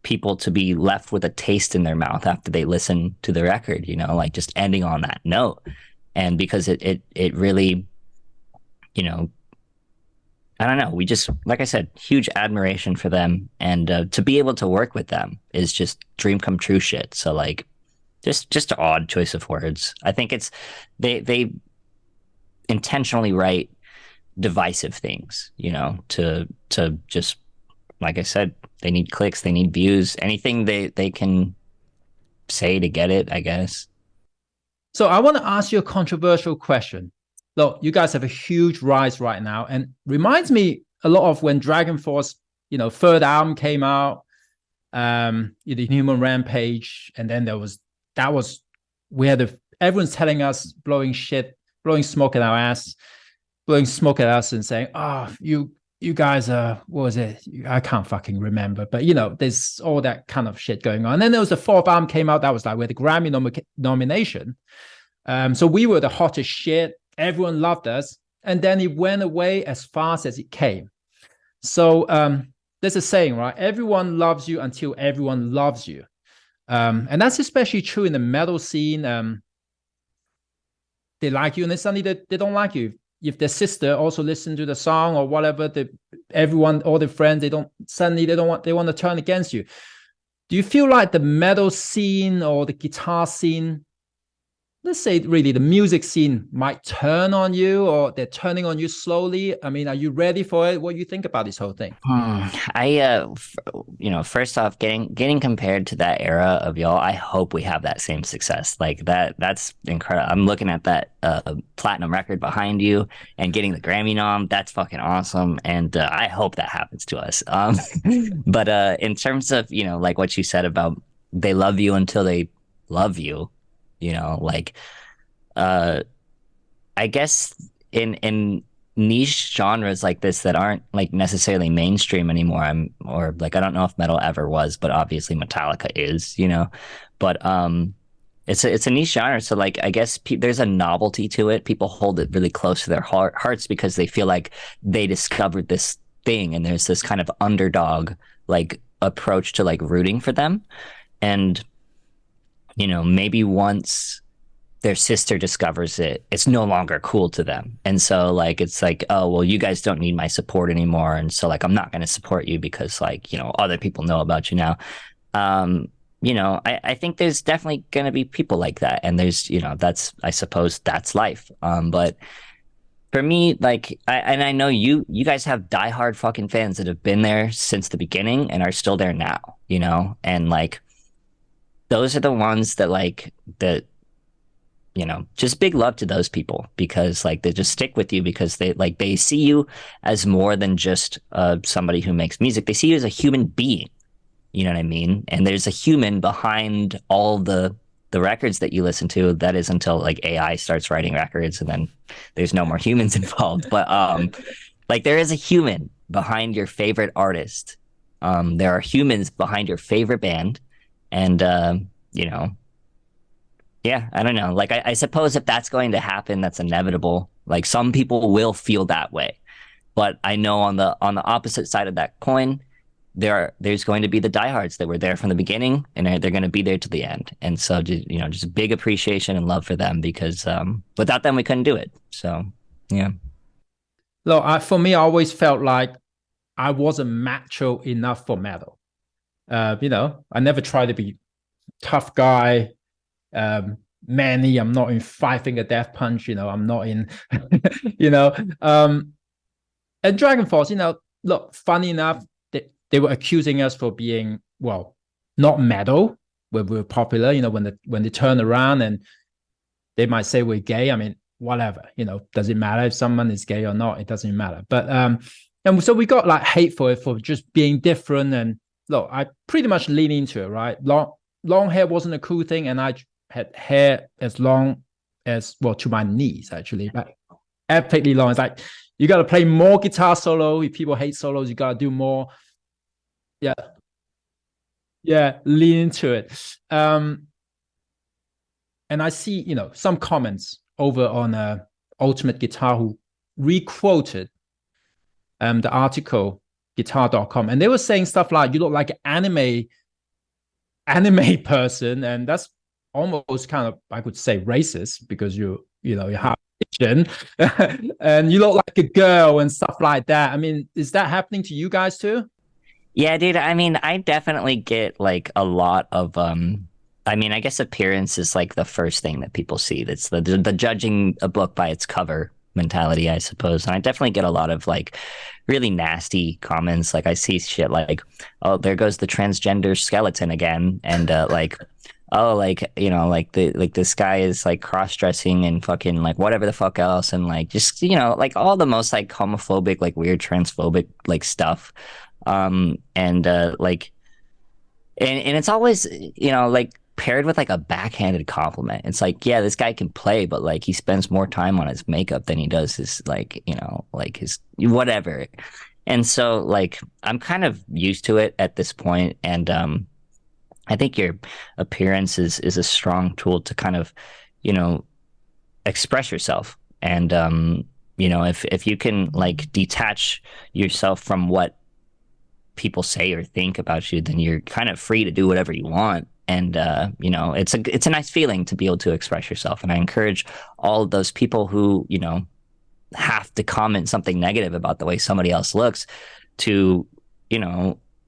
people to be left with a taste in their mouth after they listen to the record, like just ending on that note. And because it really, I don't know, we just, like I said, huge admiration for them, and to be able to work with them is just dream come true shit. So like, just an odd choice of words. I think it's they intentionally write divisive things, to just, like I said, they need clicks, they need views, anything they can say to get it, I guess. So I want to ask you a controversial question. Look, you guys have a huge rise right now, and reminds me a lot of when DragonForce, third album came out, the Human Rampage, and then we had everyone's telling us, blowing smoke at our ass, blowing smoke at us, and saying, "Oh, you guys are, what was it? I can't fucking remember." But there's all that kind of shit going on. And then there was the fourth album came out that was like with the Grammy nomination. So we were the hottest shit. Everyone loved us, and then it went away as fast as it came. So there's a saying, right? Everyone loves you until everyone loves you, and that's especially true in the metal scene. They like you, and then suddenly they don't like you. If their sister also listen to the song or whatever, all the friends, they want to turn against you. Do you feel like the metal scene or the guitar scene let's say really the music scene might turn on you, or they're turning on you slowly? I mean, are you ready for it? What do you think about this whole thing? First off, getting compared to that era of y'all, I hope we have that same success. Like that's incredible. I'm looking at that platinum record behind you and getting the Grammy nom. That's fucking awesome, and I hope that happens to us. But in terms of like what you said about they love you until they love you, like I guess in niche genres like this that aren't like necessarily mainstream anymore. Or like I don't know if metal ever was, but obviously Metallica is, But it's a niche genre, so like I guess there's a novelty to it. People hold it really close to their hearts because they feel like they discovered this thing, and there's this kind of underdog like approach to like rooting for them. And maybe once their sister discovers it, it's no longer cool to them. And so like, it's like, oh, well, you guys don't need my support anymore. And so like, I'm not going to support you because like, other people know about you now. I think there's definitely going to be people like that. And there's, I suppose that's life. But for me, like, I know you guys have diehard fucking fans that have been there since the beginning and are still there now, and like, those are the ones that like, that, just big love to those people, because like they just stick with you because they see you as more than just somebody who makes music. They see you as a human being. You know what I mean? And there's a human behind all the records that you listen to. That is until like AI starts writing records, and then there's no more humans involved. But like there is a human behind your favorite artist. There are humans behind your favorite band, and yeah, I don't know. Like, I suppose if that's going to happen, that's inevitable. Like, some people will feel that way, but I know on the opposite side of that coin, there's going to be the diehards that were there from the beginning, and they're going to be there to the end. And so, just big appreciation and love for them, because without them, we couldn't do it. So, yeah. Look, for me, I always felt like I wasn't macho enough for metal. I never tried to be tough guy. Manny, I'm not in Five Finger Death Punch, I'm not in and DragonForce, look, funny enough, they were accusing us for being, well, not metal when we were popular, when they turn around and they might say we're gay. I mean, whatever, does it matter if someone is gay or not? It doesn't matter. But and so we got like hate for it, for just being different. And look, I pretty much lean into it, right? Long hair wasn't a cool thing, and I had hair as long as, well, to my knees, actually, like epically long. It's like, you got to play more guitar solo. If people hate solos, you got to do more. Yeah, lean into it. And I see, some comments over on Ultimate Guitar who requoted the article guitar.com, and they were saying stuff like, you look like an anime person, and that's almost kind of, I could say, racist, because you have vision and you look like a girl and stuff like that. I mean, is that happening to you guys too? Yeah, dude. I mean, I definitely get like a lot of I mean, I guess appearance is like the first thing that people see. That's the judging a book by its cover mentality, I suppose. And I definitely get a lot of like really nasty comments. Like I see shit like, oh, there goes the transgender skeleton again, and like, oh, like, like this guy is like cross-dressing and fucking like whatever the fuck else, and like just like all the most like homophobic, like weird transphobic like stuff. Like, and it's always, like paired with like a backhanded compliment. It's like, yeah, this guy can play, but like he spends more time on his makeup than he does his like, like his whatever. And so like, I'm kind of used to it at this point. And, I think your appearance is a strong tool to kind of, express yourself. And, if you can like detach yourself from what people say or think about you, then you're kind of free to do whatever you want. And it's a nice feeling to be able to express yourself. And I encourage all of those people who have to comment something negative about the way somebody else looks to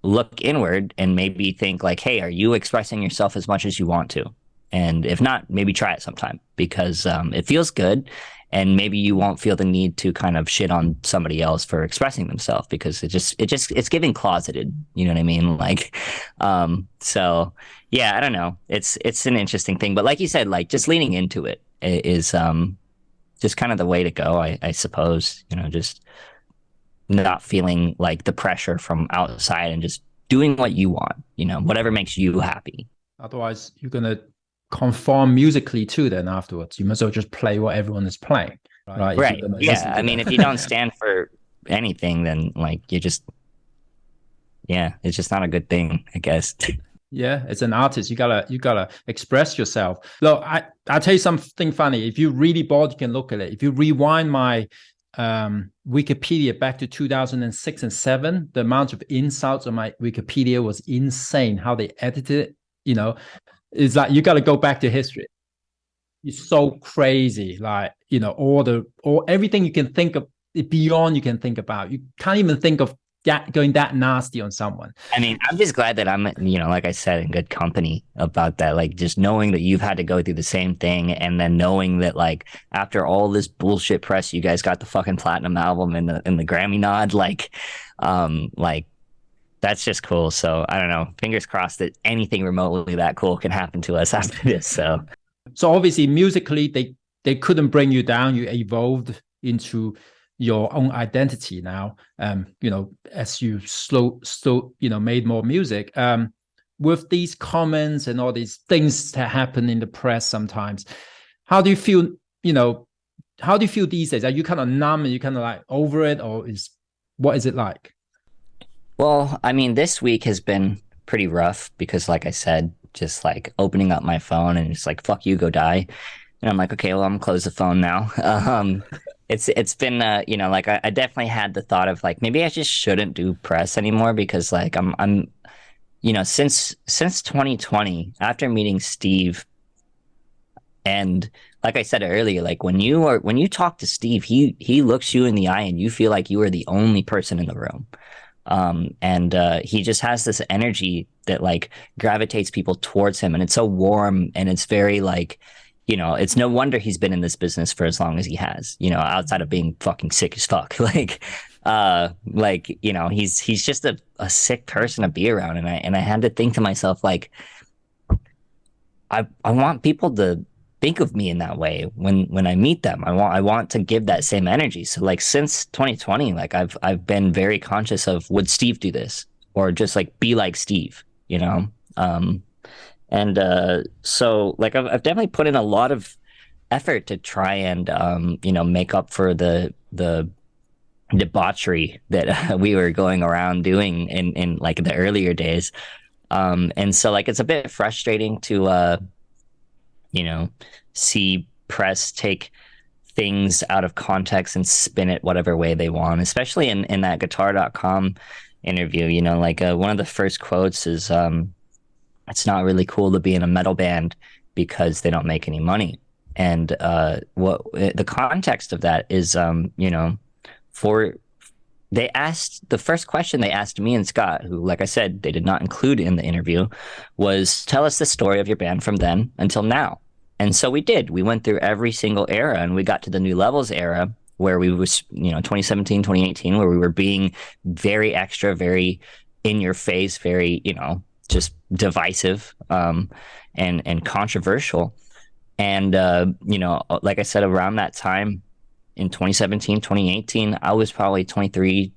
look inward and maybe think like, hey, are you expressing yourself as much as you want to? And if not, maybe try it sometime, because it feels good. And maybe you won't feel the need to kind of shit on somebody else for expressing themselves, because it's giving closeted. You know what I mean? Like, so yeah, I don't know. It's an interesting thing, but like you said, like just leaning into it is just kind of the way to go, I suppose. You know, just not feeling like the pressure from outside and just doing what you want. You know, whatever makes you happy. Otherwise, you're gonna conform musically too. Then afterwards, you must as well just play what everyone is playing, right? Right. Yeah. I mean, if you don't stand for anything, then like it's just not a good thing, I guess. Yeah, as an artist, you gotta express yourself. Look, I'll tell you something funny. If you're really bored, you can look at it. If you rewind my Wikipedia back to 2006 and 2007, the amount of insults on my Wikipedia was insane. How they edited it, you know, it's like you got to go back to history. It's so crazy, like, you know, all everything you can think of beyond you can think about. You can't even think of going that nasty on someone. I mean, I'm just glad that I'm, you know, like I said, in good company about that. Like, just knowing that you've had to go through the same thing, and then knowing that, like, after all this bullshit press, you guys got the fucking platinum album and the Grammy nod. Like that's just cool. So I don't know. Fingers crossed that anything remotely that cool can happen to us after this. So obviously, musically, they couldn't bring you down. You evolved into your own identity now, you know, as you you know, made more music, with these comments and all these things that happen in the press sometimes. How do you feel, you know, how do you feel these days? Are you kind of numb and you kind of like over it, or what is it like? Well, I mean, this week has been pretty rough because, like I said, just like opening up my phone and it's like, fuck you, go die. And I'm like, okay, well, I'm gonna close the phone now. It's been you know, like I definitely had the thought of like, maybe I just shouldn't do press anymore, because like I'm you know, since 2020, after meeting Steve, and like I said earlier, like when you talk to Steve, he looks you in the eye and you feel like you are the only person in the room. And he just has this energy that like gravitates people towards him, and it's so warm, and it's very like, you know, it's no wonder he's been in this business for as long as he has, you know, outside of being fucking sick as fuck. Like, you know, he's just a sick person to be around. And I had to think to myself, like, I want people to think of me in that way when I meet them. I want to give that same energy. So like since 2020, like I've been very conscious of, would Steve do this, or just like be like Steve, you know? And so like I've definitely put in a lot of effort to try and you know, make up for the debauchery that we were going around doing in like the earlier days. And so like it's a bit frustrating to you know, see press take things out of context and spin it whatever way they want, especially in that guitar.com interview. You know, like one of the first quotes is it's not really cool to be in a metal band because they don't make any money. And what the context of that is, you know, the first question they asked me and Scott, who, like I said, they did not include in the interview, was, tell us the story of your band from then until now. And so we did. We went through every single era, and we got to the New Levels era, where we was, you know, 2017, 2018, where we were being very extra, very in your face, very, you know, just divisive and controversial. And you know, like I said, around that time in 2017, 2018, I was probably 23,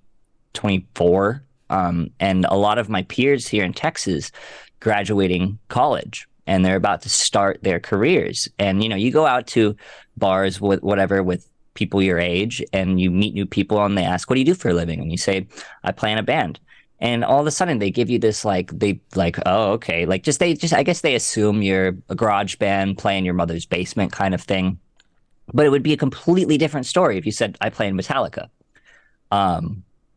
24, and a lot of my peers here in Texas graduating college, and they're about to start their careers. And you know, you go out to bars with whatever with people your age, and you meet new people, and they ask, what do you do for a living? And you say, I play in a band. And all of a sudden they give you this like, oh, okay, like I guess they assume you're a garage band playing your mother's basement kind of thing. But it would be a completely different story if you said, I play in Metallica.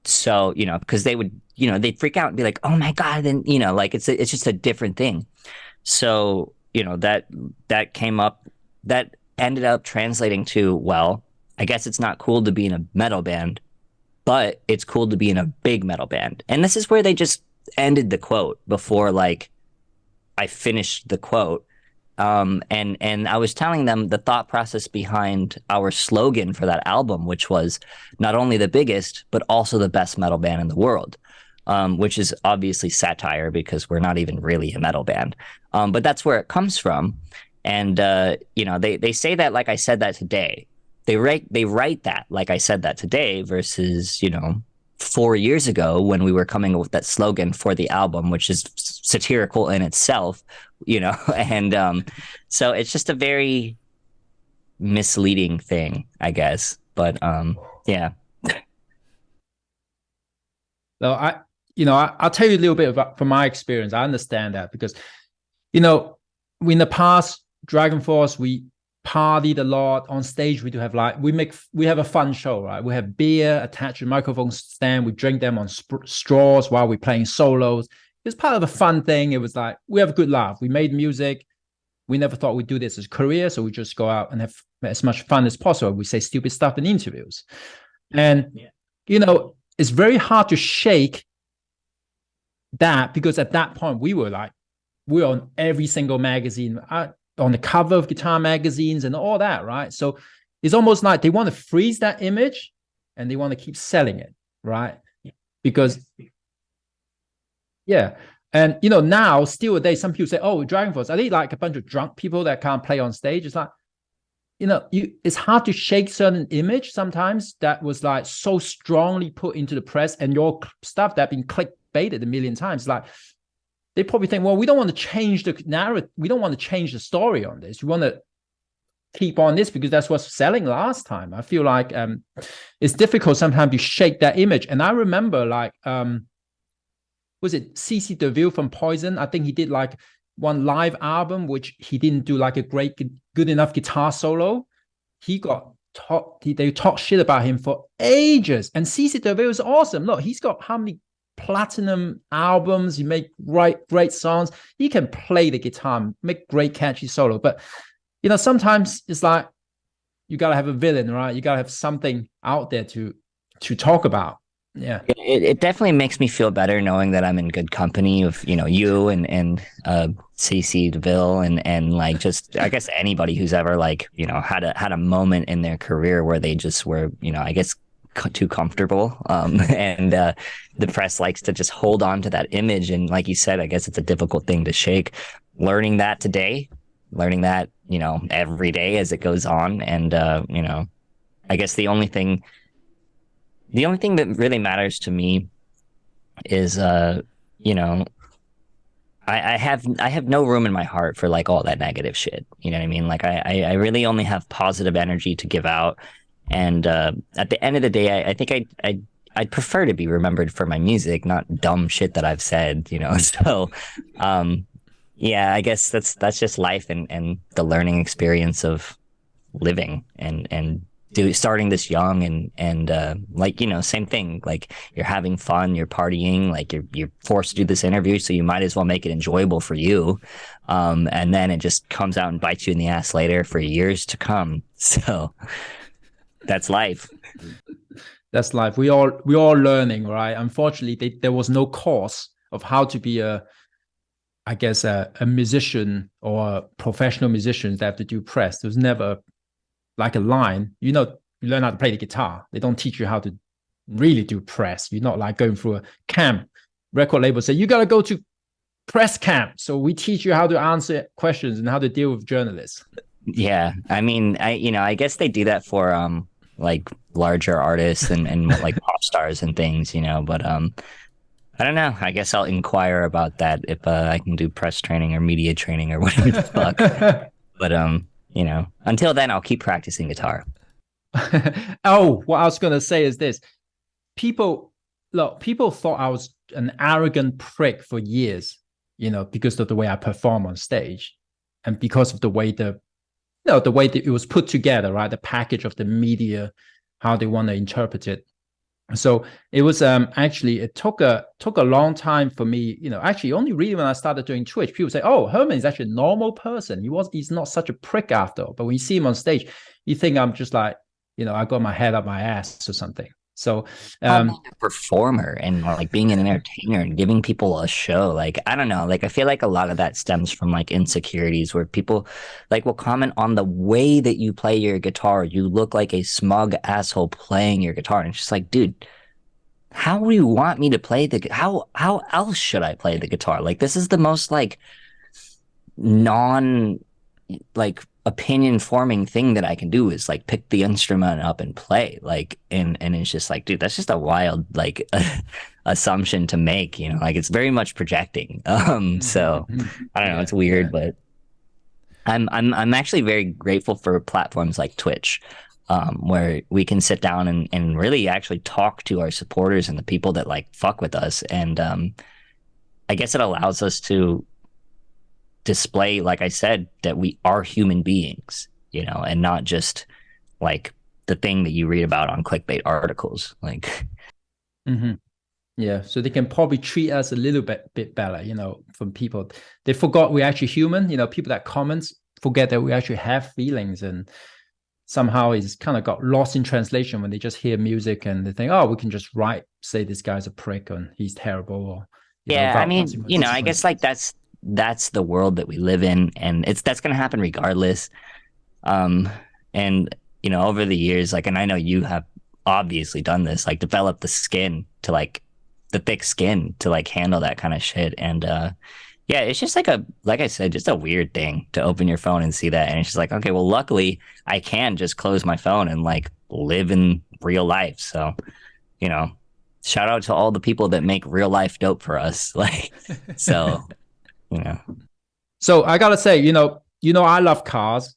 So, you know, because they would, you know, they'd freak out and be like, oh my God, then, you know, like it's just a different thing. So, you know, that came up, that ended up translating to, well, I guess it's not cool to be in a metal band, but it's cool to be in a big metal band. And this is where they just ended the quote before like I finished the quote. And I was telling them the thought process behind our slogan for that album, which was not only the biggest, but also the best metal band in the world, which is obviously satire because we're not even really a metal band. But that's where it comes from. And, they say that like I said that today. They write that like I said that today versus, 4 years ago when we were coming up with that slogan for the album, which is satirical in itself, and so it's just a very misleading thing, I guess. But yeah. So I'll tell you a little bit about from my experience. I understand that because, in the past, DragonForce, we partied a lot on stage. We do have we have a fun show, right? We have beer attached to a microphone stand. We drink them on straws while we're playing solos. It was part of a fun thing. It was like, we have a good laugh. We made music. We never thought we'd do this as a career. So we just go out and have as much fun as possible. We say stupid stuff in interviews. And, it's very hard to shake that because at that point we were on every single magazine, on the cover of guitar magazines and all that, right? So it's almost like they want to freeze that image and they want to keep selling it, right? Because, yeah. And, now, still today, some people say, oh, DragonForce, are they like a bunch of drunk people that can't play on stage? It's like, it's hard to shake certain image sometimes that was like so strongly put into the press and your stuff that been clickbaited a million times. Like, they probably think, well, we don't want to change the narrative. We don't want to change the story on this. We want to keep on this because that's what's selling last time. I feel like it's difficult sometimes to shake that image. And I remember was it CC DeVille from Poison? I think he did like one live album, which he didn't do like a good enough guitar solo. He got they talked shit about him for ages. And CC DeVille is awesome. Look, he's got how many platinum albums? He make great songs. He can play the guitar, make great catchy solo. But sometimes it's like you gotta have a villain, right? You gotta have something out there to talk about. Yeah, it definitely makes me feel better knowing that I'm in good company of you and CC DeVille and like just I guess anybody who's ever like had a moment in their career where they just were I guess too comfortable, and the press likes to just hold on to that image, and like you said, I guess it's a difficult thing to shake. Learning that every day as it goes on, and I guess the only thing that really matters to me is I have no room in my heart for like all that negative shit. You know what I mean? Like I really only have positive energy to give out. And at the end of the day, I think I'd prefer to be remembered for my music, not dumb shit that I've said, So, yeah, I guess that's just life and the learning experience of living and starting this young and like same thing. Like you're having fun, you're partying, like you're forced to do this interview, so you might as well make it enjoyable for you. And then it just comes out and bites you in the ass later for years to come. So. That's life. That's life. We all learning, right? Unfortunately, there was no course of how to be a musician or a professional musician that have to do press. There was never like a line. You learn how to play the guitar. They don't teach you how to really do press. You're not like going through a camp. Record label say you got to go to press camp. So we teach you how to answer questions and how to deal with journalists. Yeah, I mean, I guess they do that for like larger artists and like pop stars and things, but I don't know. I guess I'll inquire about that if I can do press training or media training or whatever the fuck. But until then, I'll keep practicing guitar. Oh, what I was gonna say is this: people thought I was an arrogant prick for years, because of the way I perform on stage, and because of the way the way that it was put together, right? The package of the media, how they want to interpret it. So it was actually it took a long time for me, actually only really when I started doing Twitch, people say, oh, Herman is actually a normal person. He's not such a prick after all. But when you see him on stage, you think I'm just like, I got my head up my ass or something. So Being a performer and like being an entertainer and giving people a show, like I don't know, like I feel like a lot of that stems from like insecurities where people like will comment on the way that you play your guitar. You look like a smug asshole playing your guitar, and it's just like, dude, how do you want me to play how else should I play the guitar? Like this is the most like non like opinion forming thing that I can do is like pick the instrument up and play, like, and it's just like, dude, that's just a wild like assumption to make, you know, like it's very much projecting. So I don't know, it's weird, but I'm actually very grateful for platforms like Twitch, where we can sit down and really actually talk to our supporters and the people that like fuck with us, and I guess it allows us to display, like I said, that we are human beings, you know, and not just like the thing that you read about on clickbait articles. Like, yeah, so they can probably treat us a little bit better, you know, from people. They forgot we're actually human, you know, people that comment forget that we actually have feelings, and somehow it's kind of got lost in translation when they just hear music and they think, oh, we can just say this guy's a prick and he's terrible, or yeah, I mean, you know, I guess like that's the world that we live in, and that's going to happen regardless. And you know, over the years, like, and I know you have obviously done this, like developed the skin to like the thick skin to like handle that kind of shit. And yeah, it's just like I said, just a weird thing to open your phone and see that, and it's just like, okay, well, luckily I can just close my phone and like live in real life. So, you know, shout out to all the people that make real life dope for us. Like, so. You know, so I gotta say, you know, I love cars,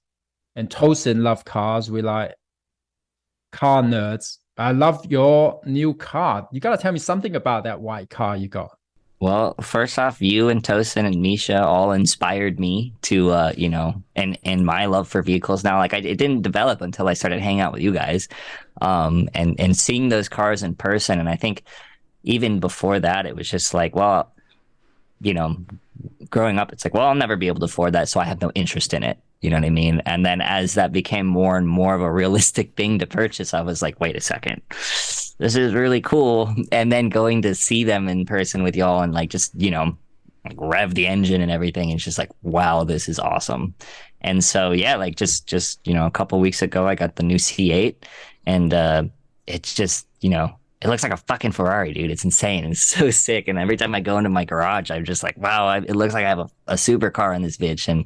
and Tosin love cars. We like car nerds. I love your new car. You gotta tell me something about that white car you got. well, first off, you and Tosin and Misha all inspired me to, you know, and my love for vehicles now. Like, it didn't develop until I started hanging out with you guys, and seeing those cars in person. And I think even before that, it was just like, well, you know, growing up, it's like, well, I'll never be able to afford that, so I have no interest in it. You know what I mean? And then as that became more and more of a realistic thing to purchase, I was like, wait a second, this is really cool. And then going to see them in person with y'all and like just, you know, like rev the engine and everything, it's just like, wow, this is awesome. And so yeah, like just you know, a couple of weeks ago, I got the new C8, and it's just, you know, it looks like a fucking Ferrari, dude. It's insane. It's so sick. And every time I go into my garage, I'm just like, wow, it looks like I have a supercar in this bitch. And,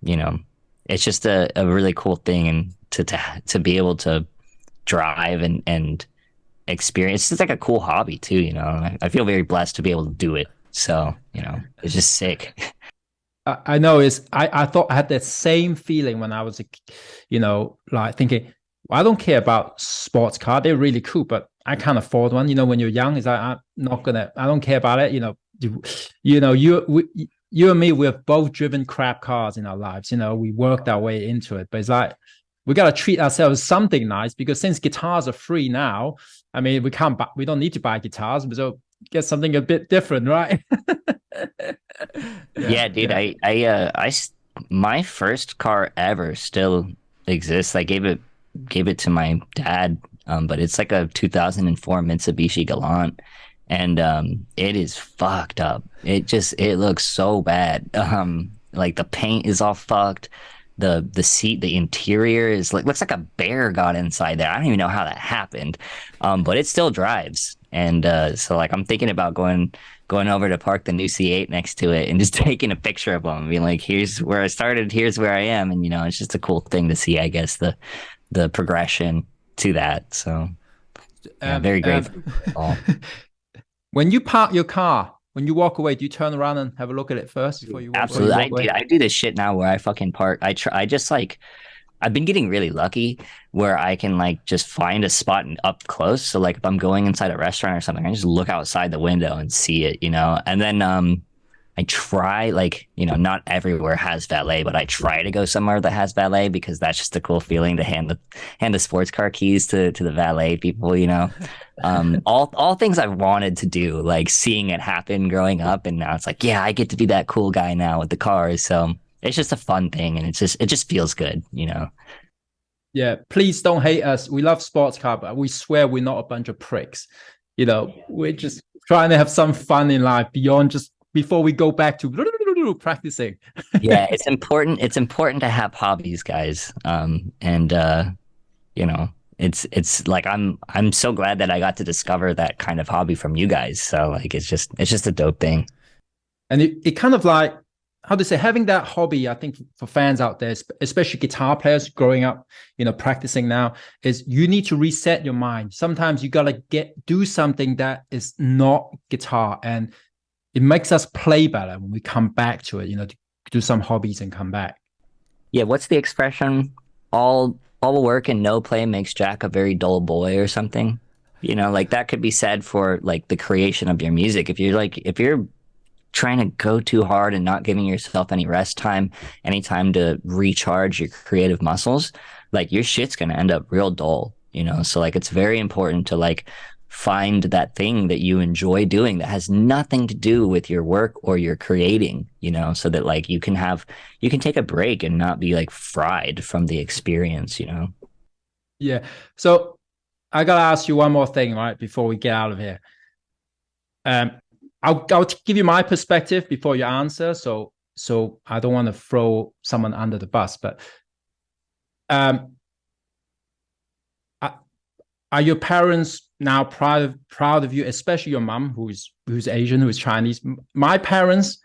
you know, it's just a really cool thing. And to be able to drive and experience, it's like a cool hobby too, you know. I feel very blessed to be able to do it. So, you know, it's just sick. I know I thought I had that same feeling when I was, you know, like thinking, I don't care about sports car. They're really cool, but I can't afford one. You know, when you're young, it's like, I don't care about it. You know, you and me, we've both driven crap cars in our lives. You know, we worked our way into it, but it's like, we got to treat ourselves something nice, because since guitars are free now, I mean, we don't need to buy guitars, but so get something a bit different, right? Yeah, dude, yeah. My first car ever still exists. I gave it to my dad, but it's like a 2004 Mitsubishi Galant, and it is fucked up. It looks so bad. Like the paint is all fucked. The seat, the interior is looks like a bear got inside there. I don't even know how that happened, but it still drives. And so like I'm thinking about going over to park the new C8 next to it and just taking a picture of them and being like, here's where I started, here's where I am. And you know, it's just a cool thing to see, I guess, the progression to that. So yeah, very grateful. When you park your car, when you walk away, do you turn around and have a look at it first before you walk Absolutely. away? I do this shit now where I fucking park. I just like, I've been getting really lucky where I can like just find a spot up close. So like if I'm going inside a restaurant or something, I just look outside the window and see it, you know. And then I try, like, you know, not everywhere has valet, but I try to go somewhere that has valet, because that's just a cool feeling to hand the sports car keys to the valet people, you know. All things I've wanted to do, like seeing it happen growing up, and now it's like, yeah, I get to be that cool guy now with the cars. So it's just a fun thing, and it just feels good, you know. Yeah, please don't hate us. We love sports car, but we swear we're not a bunch of pricks. You know, we're just trying to have some fun in life beyond just before we go back to practicing. Yeah, it's important. It's important to have hobbies, guys. And you know, it's like I'm so glad that I got to discover that kind of hobby from you guys. So like it's just a dope thing. And it kind of like, how to say, having that hobby, I think for fans out there, especially guitar players growing up, you know, practicing now, is you need to reset your mind. Sometimes you gotta do something that is not guitar, and it makes us play better when we come back to it, you know, to do some hobbies and come back. Yeah, what's the expression? All work and no play makes Jack a very dull boy or something. You know, like that could be said for like the creation of your music. If you're trying to go too hard and not giving yourself any rest time, any time to recharge your creative muscles, like your shit's gonna end up real dull, you know? So like it's very important to like find that thing that you enjoy doing that has nothing to do with your work or your creating, you know, so that like you can take a break and not be like fried from the experience, you know? Yeah. So I gotta ask you one more thing, right, before we get out of here. I'll give you my perspective before you answer. So I don't want to throw someone under the bus, but are your parents now proud of you, especially your mom, who's Asian, who's Chinese? My parents,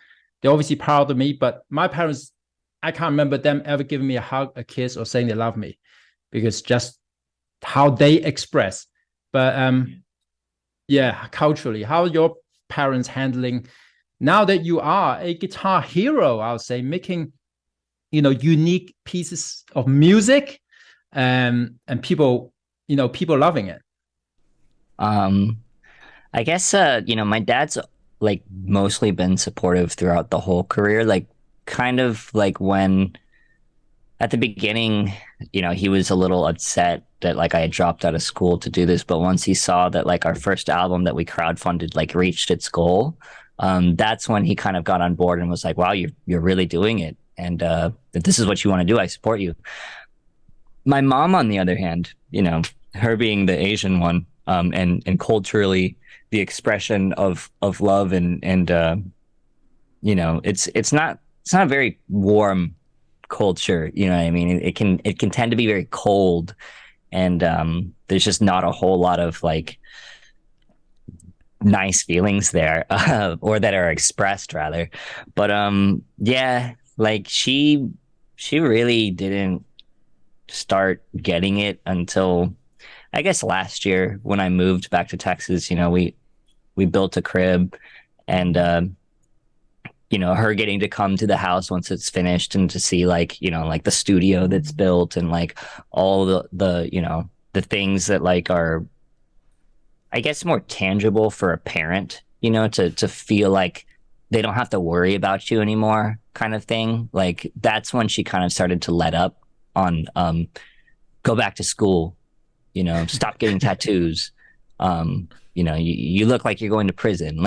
they're obviously proud of me, but my parents, I can't remember them ever giving me a hug, a kiss, or saying they love me, because just how they express. But yeah, culturally, how are your parents handling now that you are a guitar hero, I'll say, making, you know, unique pieces of music, and people, you know, people loving it? I guess you know, my dad's like mostly been supportive throughout the whole career. Like kind of like when at the beginning, you know, he was a little upset that like I had dropped out of school to do this, but once he saw that like our first album that we crowdfunded like reached its goal, that's when he kind of got on board and was like, wow, you're really doing it. And if this is what you want to do, I support you. My mom, on the other hand, you know, her being the Asian one, and culturally the expression of love and you know, it's not a very warm culture, you know what I mean? It can tend to be very cold, and there's just not a whole lot of like nice feelings there, or that are expressed rather. But yeah, like she really didn't start getting it until I guess last year when I moved back to Texas. You know, we built a crib, and you know, her getting to come to the house once it's finished and to see like, you know, like the studio that's built and like all the you know, the things that like are, I guess, more tangible for a parent, you know, to feel like they don't have to worry about you anymore kind of thing. Like that's when she kind of started to let up on go back to school, you know, stop getting tattoos. You know, you look like you're going to prison.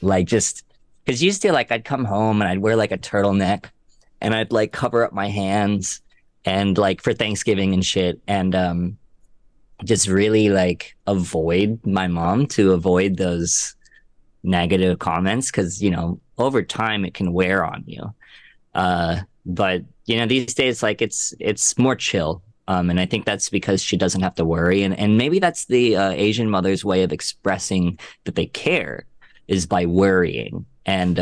Like just because used to like I'd come home and I'd wear like a turtleneck and I'd like cover up my hands and like for Thanksgiving and shit, and just really like avoid my mom, to avoid those negative comments, because you know over time it can wear on you. But you know these days like it's more chill. And I think that's because she doesn't have to worry, and maybe that's the Asian mother's way of expressing that they care, is by worrying and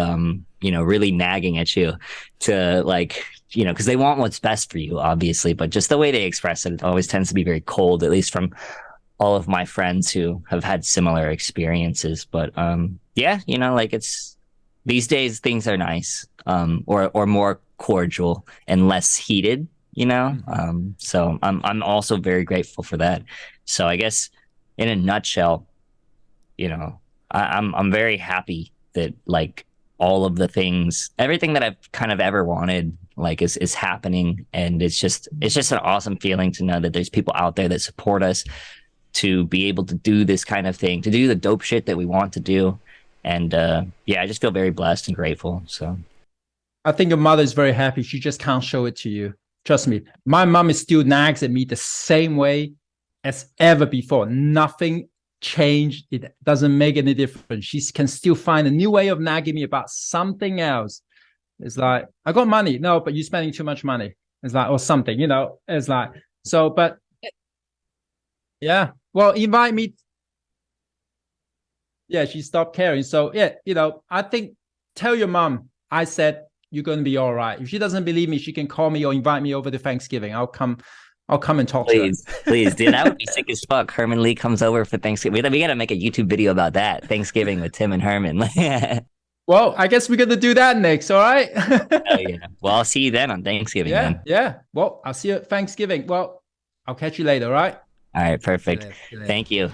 you know, really nagging at you to like, you know, because they want what's best for you, obviously, but just the way they express it always tends to be very cold, at least from all of my friends who have had similar experiences. But yeah, you know, like it's these days things are nice, or more cordial and less heated, you know. So I'm also very grateful for that. So I guess in a nutshell, you know, I'm very happy that like all of the things, everything that I've kind of ever wanted, like is happening, and it's just an awesome feeling to know that there's people out there that support us to be able to do this kind of thing, to do the dope shit that we want to do. And yeah, I just feel very blessed and grateful. So I think your mother is very happy. She just can't show it to you. Trust me, my mom is still nags at me the same way as ever before. Nothing changed. It doesn't make any difference. She can still find a new way of nagging me about something else. It's like, I got money. No, but you're spending too much money. It's like, or something, you know, it's like, so, but yeah, well, invite me. Yeah, she stopped caring. So yeah, you know, I think, tell your mom, I said, you're going to be all right. If she doesn't believe me, she can call me or invite me over to Thanksgiving. I'll come and talk to her. Please, dude. That would be sick as fuck. Herman Lee comes over for Thanksgiving. We got to make a YouTube video about that. Thanksgiving with Tim and Herman. Well, I guess we're going to do that next. All right. Oh, yeah. Well, I'll see you then on Thanksgiving. Yeah. Then. Yeah. Well, I'll see you at Thanksgiving. Well, I'll catch you later. All right. All right. Perfect. See you later. Thank you.